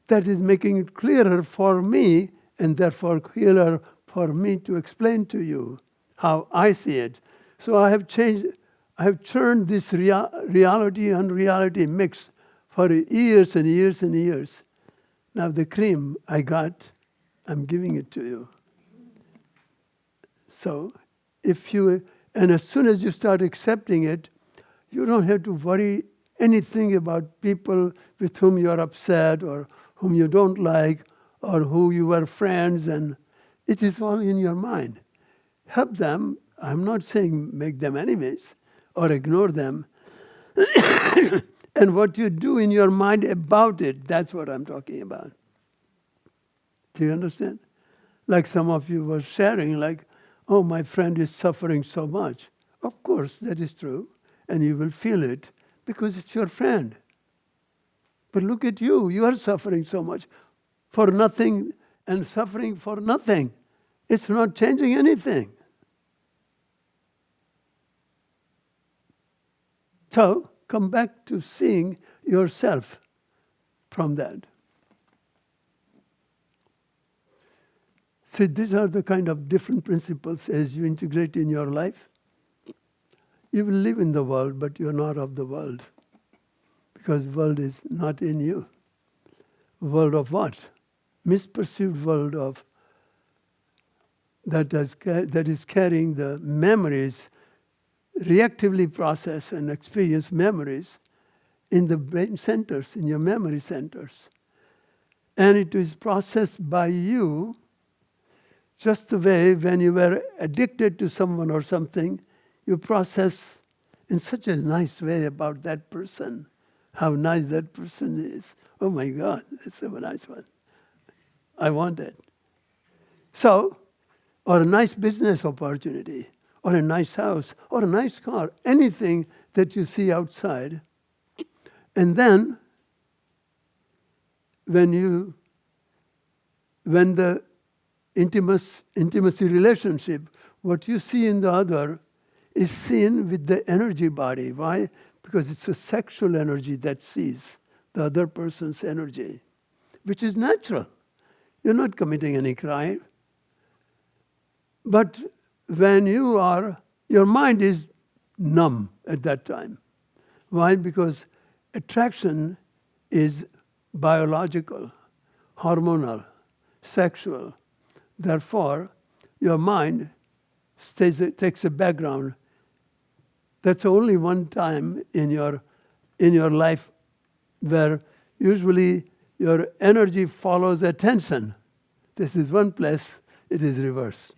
that is making it clearer for me, and therefore clearer for me to explain to you how I see it. So I have churned this reality and unreality mix for years and years and years. Now the cream I got, I'm giving it to you. So and as soon as you start accepting it, you don't have to worry anything about people with whom you're upset or whom you don't like or who you were friends, and it is all in your mind. Help them. I'm not saying make them enemies or ignore them. And what you do in your mind about it, that's what I'm talking about. Do you understand? Like some of you were sharing, like, oh, my friend is suffering so much. Of course, that is true. And you will feel it because it's your friend. But look at you. You are suffering so much for nothing and suffering for nothing. It's not changing anything. So come back to seeing yourself from that. See, these are the kind of different principles as you integrate in your life. You will live in the world, but you are not of the world. Because the world is not in you. World of what? Misperceived world of that is carrying the memories, reactively process and experience memories in the brain centers, in your memory centers. And it is processed by you just the way when you were addicted to someone or something, you process in such a nice way about that person, how nice that person is. Oh my God, that's a nice one. I want it. So, or a nice business opportunity, or a nice house, or a nice car, anything that you see outside. And then, when the intimacy relationship, what you see in the other is seen with the energy body. Why? Because it's a sexual energy that sees the other person's energy, which is natural. You're not committing any crime. But when your mind is numb at that time. Why? Because attraction is biological, hormonal, sexual. Therefore, your mind takes a background. That's only one time in your life where usually your energy follows attention. This is one place, it is reversed.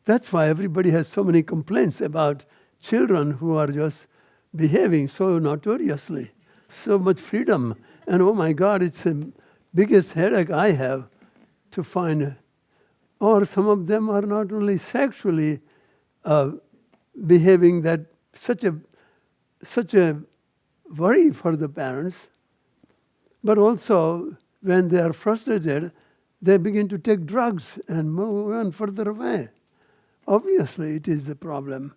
That's why everybody has so many complaints about children who are just behaving so notoriously, so much freedom. And oh my God, it's the biggest headache I have to find. Or some of them are not only sexually behaving that such a worry for the parents, but also when they are frustrated, they begin to take drugs and move on further away. Obviously, it is a problem.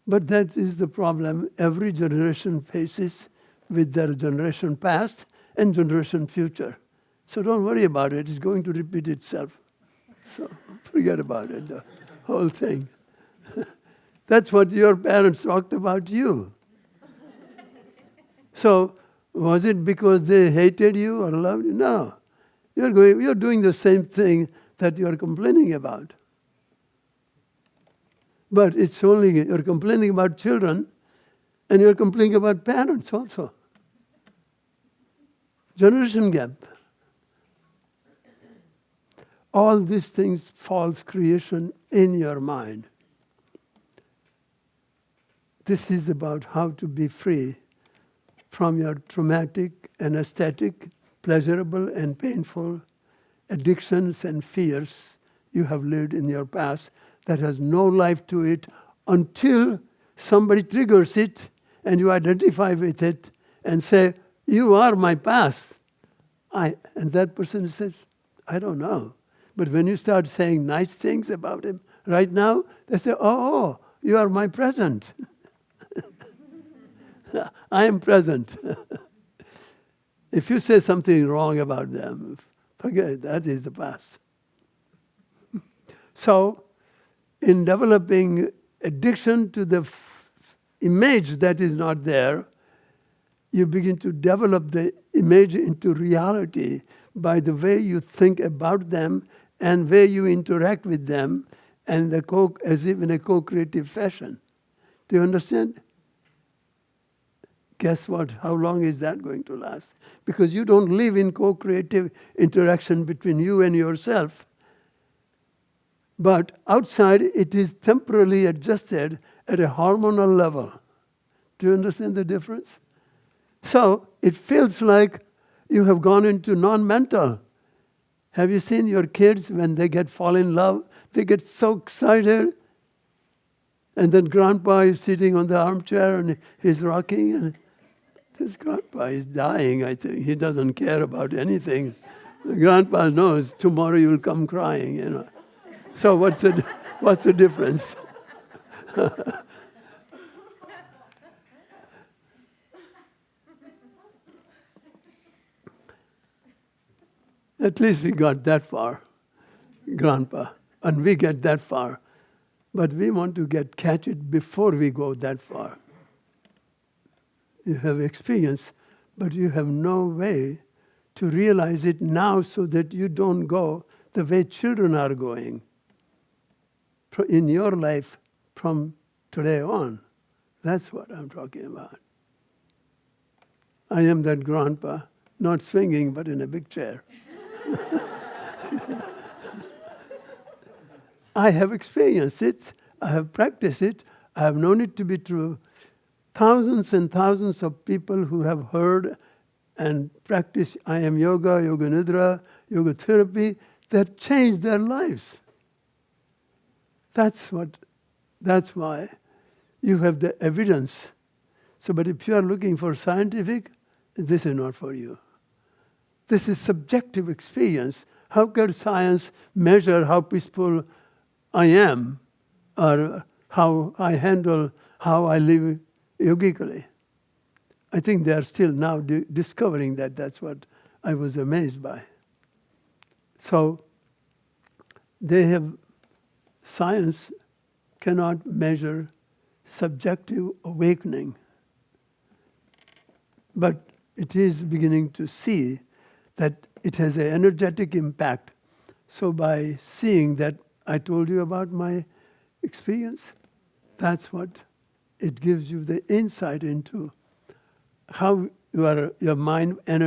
But that is the problem every generation faces with their generation past and generation future. So don't worry about it. It's going to repeat itself. So forget about it, the whole thing. That's what your parents talked about you. So was it because they hated you or loved you? No. You're doing the same thing that you're complaining about. But it's only you're complaining about children and you're complaining about parents also. Generation gap. All these things, false creation in your mind. This is about how to be free from your traumatic, anesthetic, pleasurable and painful addictions and fears you have lived in your past that has no life to it until somebody triggers it and you identify with it and say, you are my past. And that person says, I don't know. But when you start saying nice things about him right now, they say, oh, you are my present. I am present. If you say something wrong about them, forget it, that is the past. So, in developing addiction to the image that is not there, you begin to develop the image into reality by the way you think about them and way you interact with them, and as if in a co-creative fashion. Do you understand? Guess what? How long is that going to last? Because you don't live in co-creative interaction between you and yourself. But outside, it is temporarily adjusted at a hormonal level. Do you understand the difference? So it feels like you have gone into non-mental. Have you seen your kids when they fall in love? They get so excited. And then grandpa is sitting on the armchair and he's rocking. And this grandpa is dying, I think. He doesn't care about anything. Grandpa knows tomorrow you will come crying, you know. So what's the difference? At least we got that far, Grandpa, and we get that far. But we want to catch it before we go that far. You have experience, but you have no way to realize it now so that you don't go the way children are going in your life from today on. That's what I'm talking about. I am that grandpa, not swinging, but in a big chair. I have experienced it. I have practiced it. I have known it to be true. Thousands and thousands of people who have heard and practiced I am yoga, yoga nidra, yoga therapy, that changed their lives. That's why you have the evidence. So, but if you are looking for scientific, this is not for you. This is subjective experience. How can science measure how peaceful I am or how I handle, how I live yogically? I think they are still now discovering that. That's what I was amazed by. So science cannot measure subjective awakening. But it is beginning to see that it has an energetic impact. So by seeing that, I told you about my experience, that's what it gives you the insight into how your mind and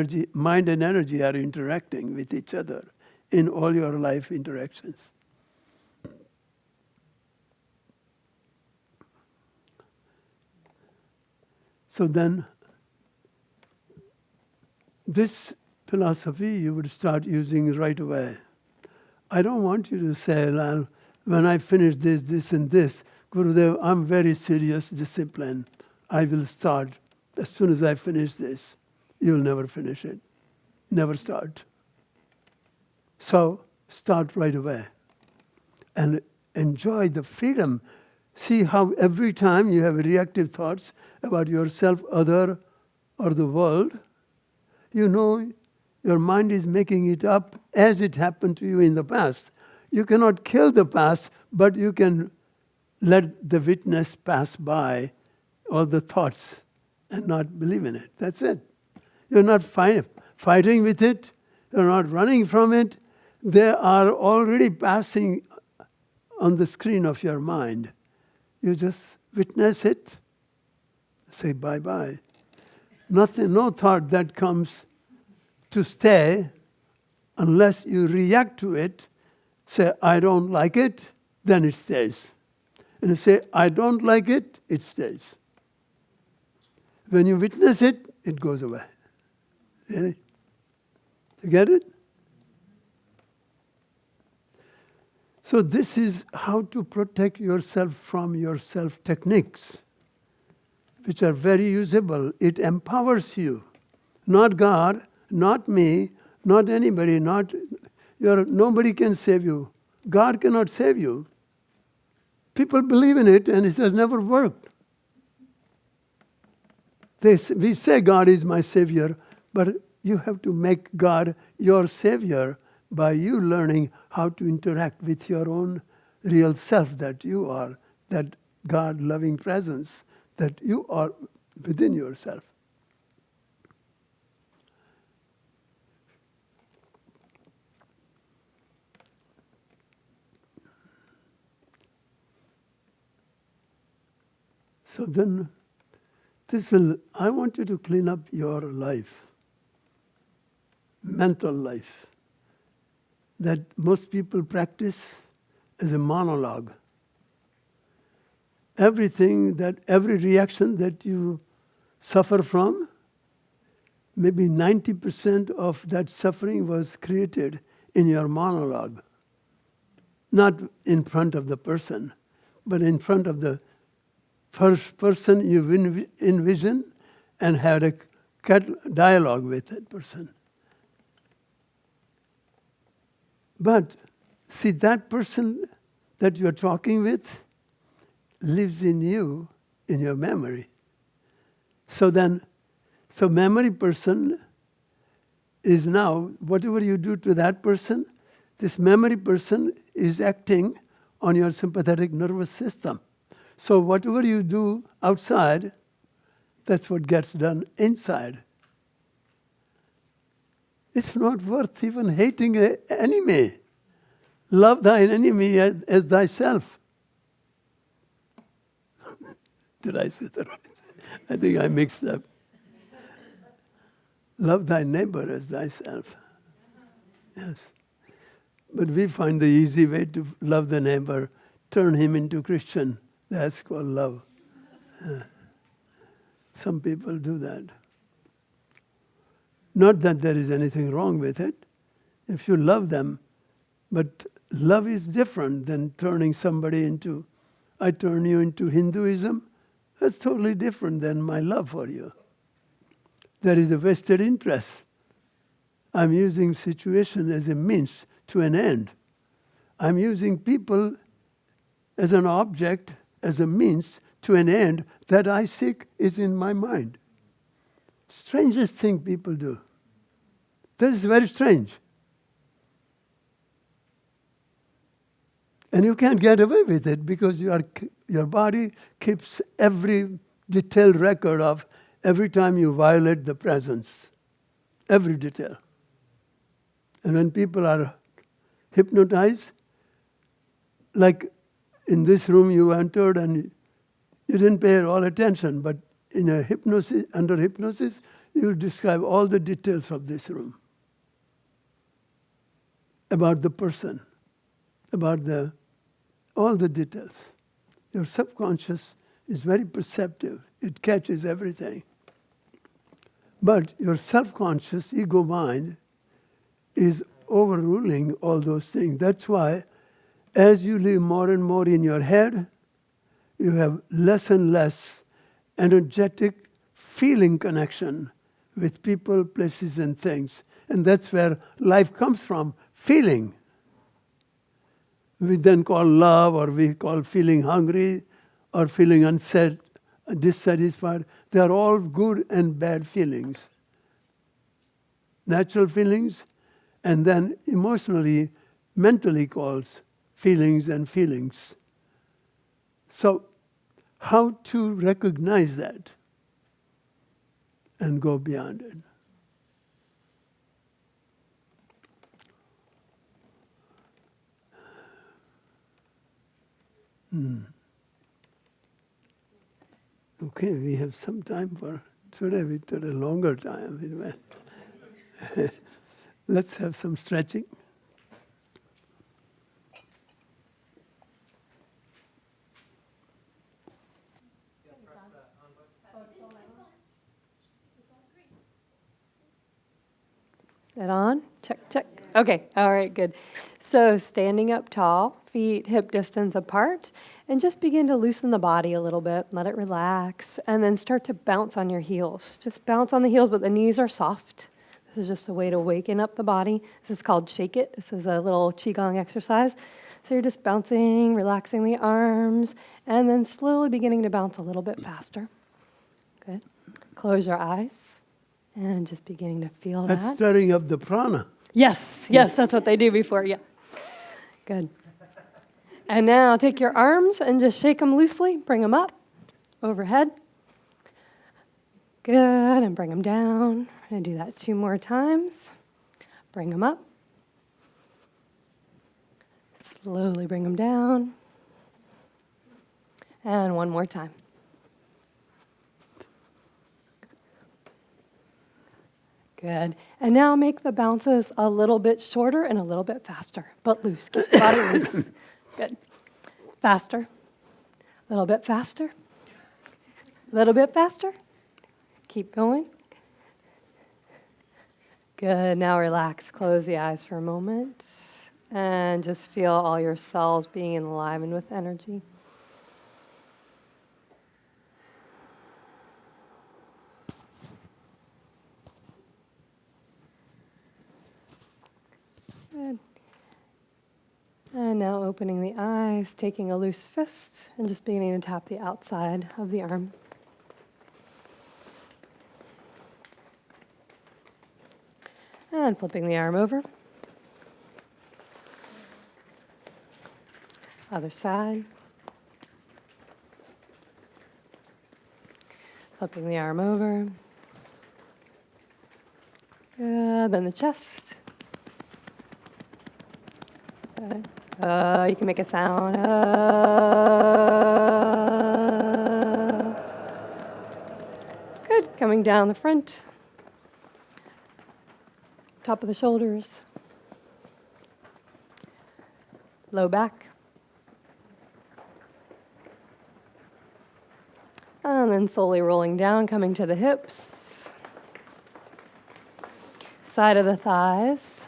energy are interacting with each other in all your life interactions. So then, this philosophy you would start using right away. I don't want you to say, well, when I finish this and this, Gurudev, I'm very serious discipline. I will start as soon as I finish this. You'll never finish it. Never start. So start right away and enjoy the freedom. See how every time you have reactive thoughts about yourself, other, or the world, you know your mind is making it up as it happened to you in the past. You cannot kill the past, but you can let the witness pass by all the thoughts and not believe in it. That's it. You're not fighting with it. You're not running from it. They are already passing on the screen of your mind. You just witness it, say bye-bye. Nothing, no thought that comes to stay unless you react to it, say, I don't like it, then it stays. And you say, I don't like it, it stays. When you witness it, it goes away. Really? You get it? So this is how to protect yourself from yourself techniques, which are very usable. It empowers you. Not God, not me, not anybody, nobody can save you. God cannot save you. People believe in it and it has never worked. We say God is my savior, but you have to make God your savior by you learning how to interact with your own real self that you are, that God-loving presence that you are within yourself. So then, I want you to clean up your life, mental life, that most people practice as a monologue. Every reaction that you suffer from, maybe 90% of that suffering was created in your monologue. Not in front of the person, but in front of the first person you envision and had a dialogue with that person. But see, that person that you're talking with lives in you, in your memory. So memory person is now, whatever you do to that person, this memory person is acting on your sympathetic nervous system. So whatever you do outside, that's what gets done inside. It's not worth even hating an enemy. Love thine enemy as thyself. Did I say that right? I think I mixed up. Love thy neighbor as thyself. Yes. But we find the easy way to love the neighbor, turn him into Christian. That's called love. Some people do that. Not that there is anything wrong with it. If you love them, but love is different than turning somebody into, I turn you into Hinduism. That's totally different than my love for you. There is a vested interest. I'm using situation as a means to an end. I'm using people as an object, as a means to an end that I seek is in my mind. Strangest thing people do. That is very strange. And you can't get away with it because your body keeps every detailed record of every time you violate the presence. Every detail. And when people are hypnotized, like in this room you entered and you didn't pay all attention, but in a hypnosis, under hypnosis, you describe all the details of this room. About the person, about all the details. Your subconscious is very perceptive. It catches everything. But your self-conscious ego mind is overruling all those things. That's why as you live more and more in your head, you have less and less energetic feeling connection with people, places, and things. And that's where life comes from, feeling. We then call love, or we call feeling hungry, or feeling unsaid, dissatisfied. They are all good and bad feelings. Natural feelings, and then emotionally, mentally calls feelings and feelings. So, how to recognize that and go beyond it? Okay, we have some time for today. We took a longer time. Let's have some stretching. That on? Check, check. Okay, all right, good. So standing up tall, feet hip distance apart, and just begin to loosen the body a little bit, let it relax, and then start to bounce on your heels. Just bounce on the heels, but the knees are soft. This is just a way to waken up the body. This is called Shake It. This is a little Qigong exercise. So you're just bouncing, relaxing the arms, and then slowly beginning to bounce a little bit faster. Good. Close your eyes, and just beginning to feel that. That's stirring up the prana. Yes, that's what they do before, yeah. Good. And now take your arms and just shake them loosely. Bring them up, overhead. Good, and bring them down. And do that 2 more times. Bring them up. Slowly bring them down. And 1 more time. Good. And now make the bounces a little bit shorter and a little bit faster, but loose. Keep the body loose. Good. Faster. A little bit faster. A little bit faster. Keep going. Good. Now relax. Close the eyes for a moment. And just feel all your cells being enlivened with energy. Good. And now opening the eyes, taking a loose fist, and just beginning to tap the outside of the arm. And flipping the arm over. Other side. Flipping the arm over. Then the chest. You can make a sound. Good. Coming down the front. Top of the shoulders. Low back. And then slowly rolling down, coming to the hips. Side of the thighs.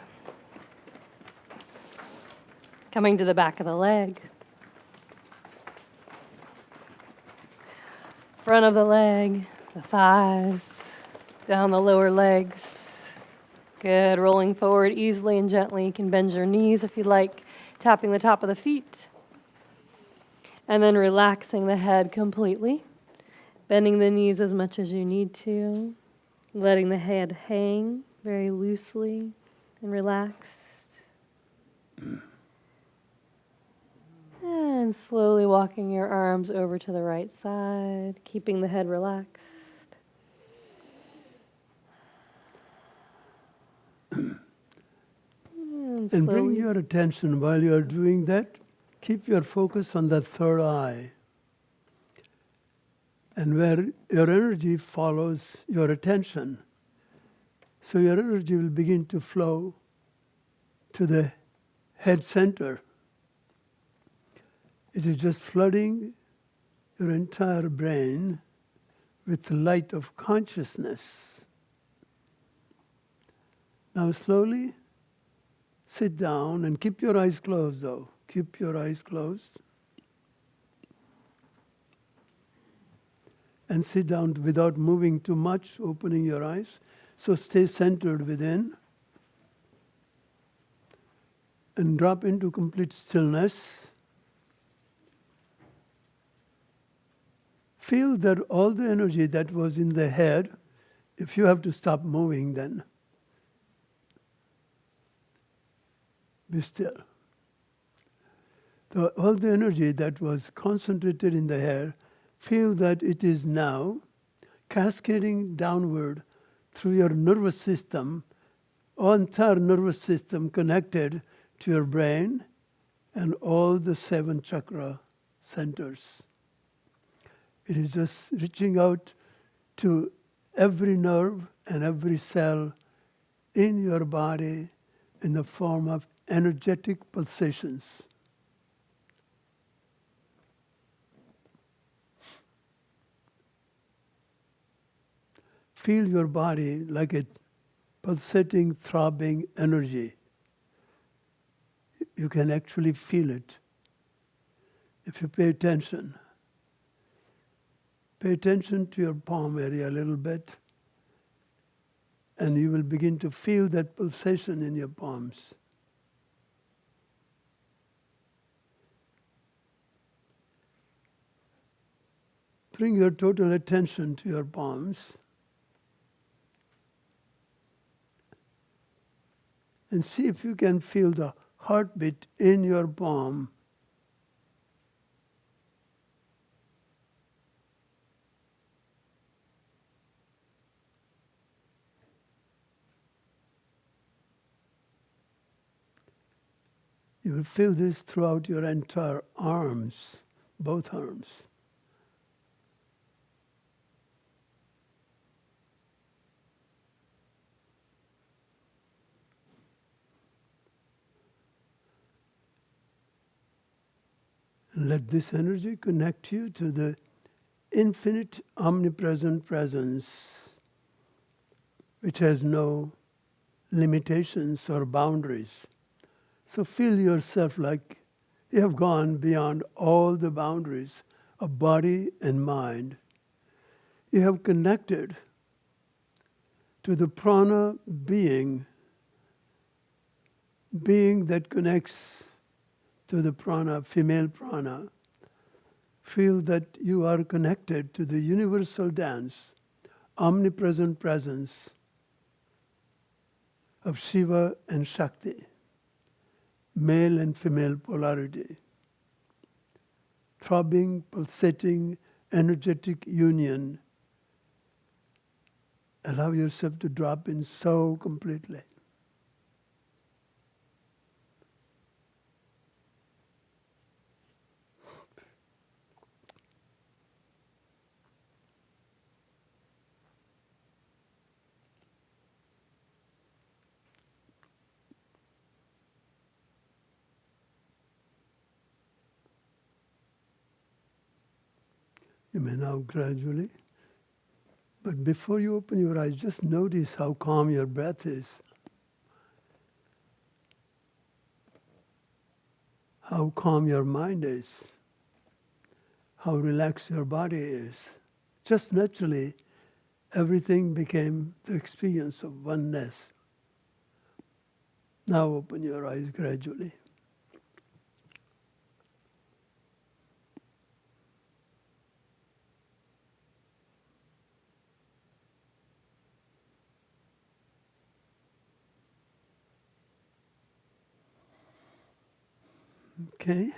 Coming to the back of the leg. Front of the leg, the thighs, down the lower legs. Good, rolling forward easily and gently. You can bend your knees if you like, tapping the top of the feet. And then relaxing the head completely. Bending the knees as much as you need to. Letting the head hang very loosely and relaxed. And slowly walking your arms over to the right side, keeping the head relaxed. And bring your attention while you are doing that, keep your focus on the third eye. And where your energy follows your attention. So your energy will begin to flow to the head center. It is just flooding your entire brain with the light of consciousness. Now slowly sit down and keep your eyes closed though. Keep your eyes closed. And sit down without moving too much, opening your eyes. So stay centered within. And drop into complete stillness. Feel that all the energy that was in the head, if you have to stop moving then, be still. So all the energy that was concentrated in the head, feel that it is now cascading downward through your nervous system, entire nervous system connected to your brain and all the 7 chakra centers. It is just reaching out to every nerve and every cell in your body in the form of energetic pulsations. Feel your body like a pulsating, throbbing energy. You can actually feel it if you pay attention. Pay attention to your palm area a little bit, and you will begin to feel that pulsation in your palms. Bring your total attention to your palms. And see if you can feel the heartbeat in your palm. You will feel this throughout your entire arms, both arms. And let this energy connect you to the infinite omnipresent presence, which has no limitations or boundaries. So feel yourself like you have gone beyond all the boundaries of body and mind. You have connected to the prana being that connects to the prana, female prana. Feel that you are connected to the universal dance, omnipresent presence of Shiva and Shakti, male and female polarity, throbbing, pulsating, energetic union. Allow yourself to drop in so completely. You may now gradually, but before you open your eyes, just notice how calm your breath is, how calm your mind is, how relaxed your body is. Just naturally, everything became the experience of oneness. Now open your eyes gradually. Okay.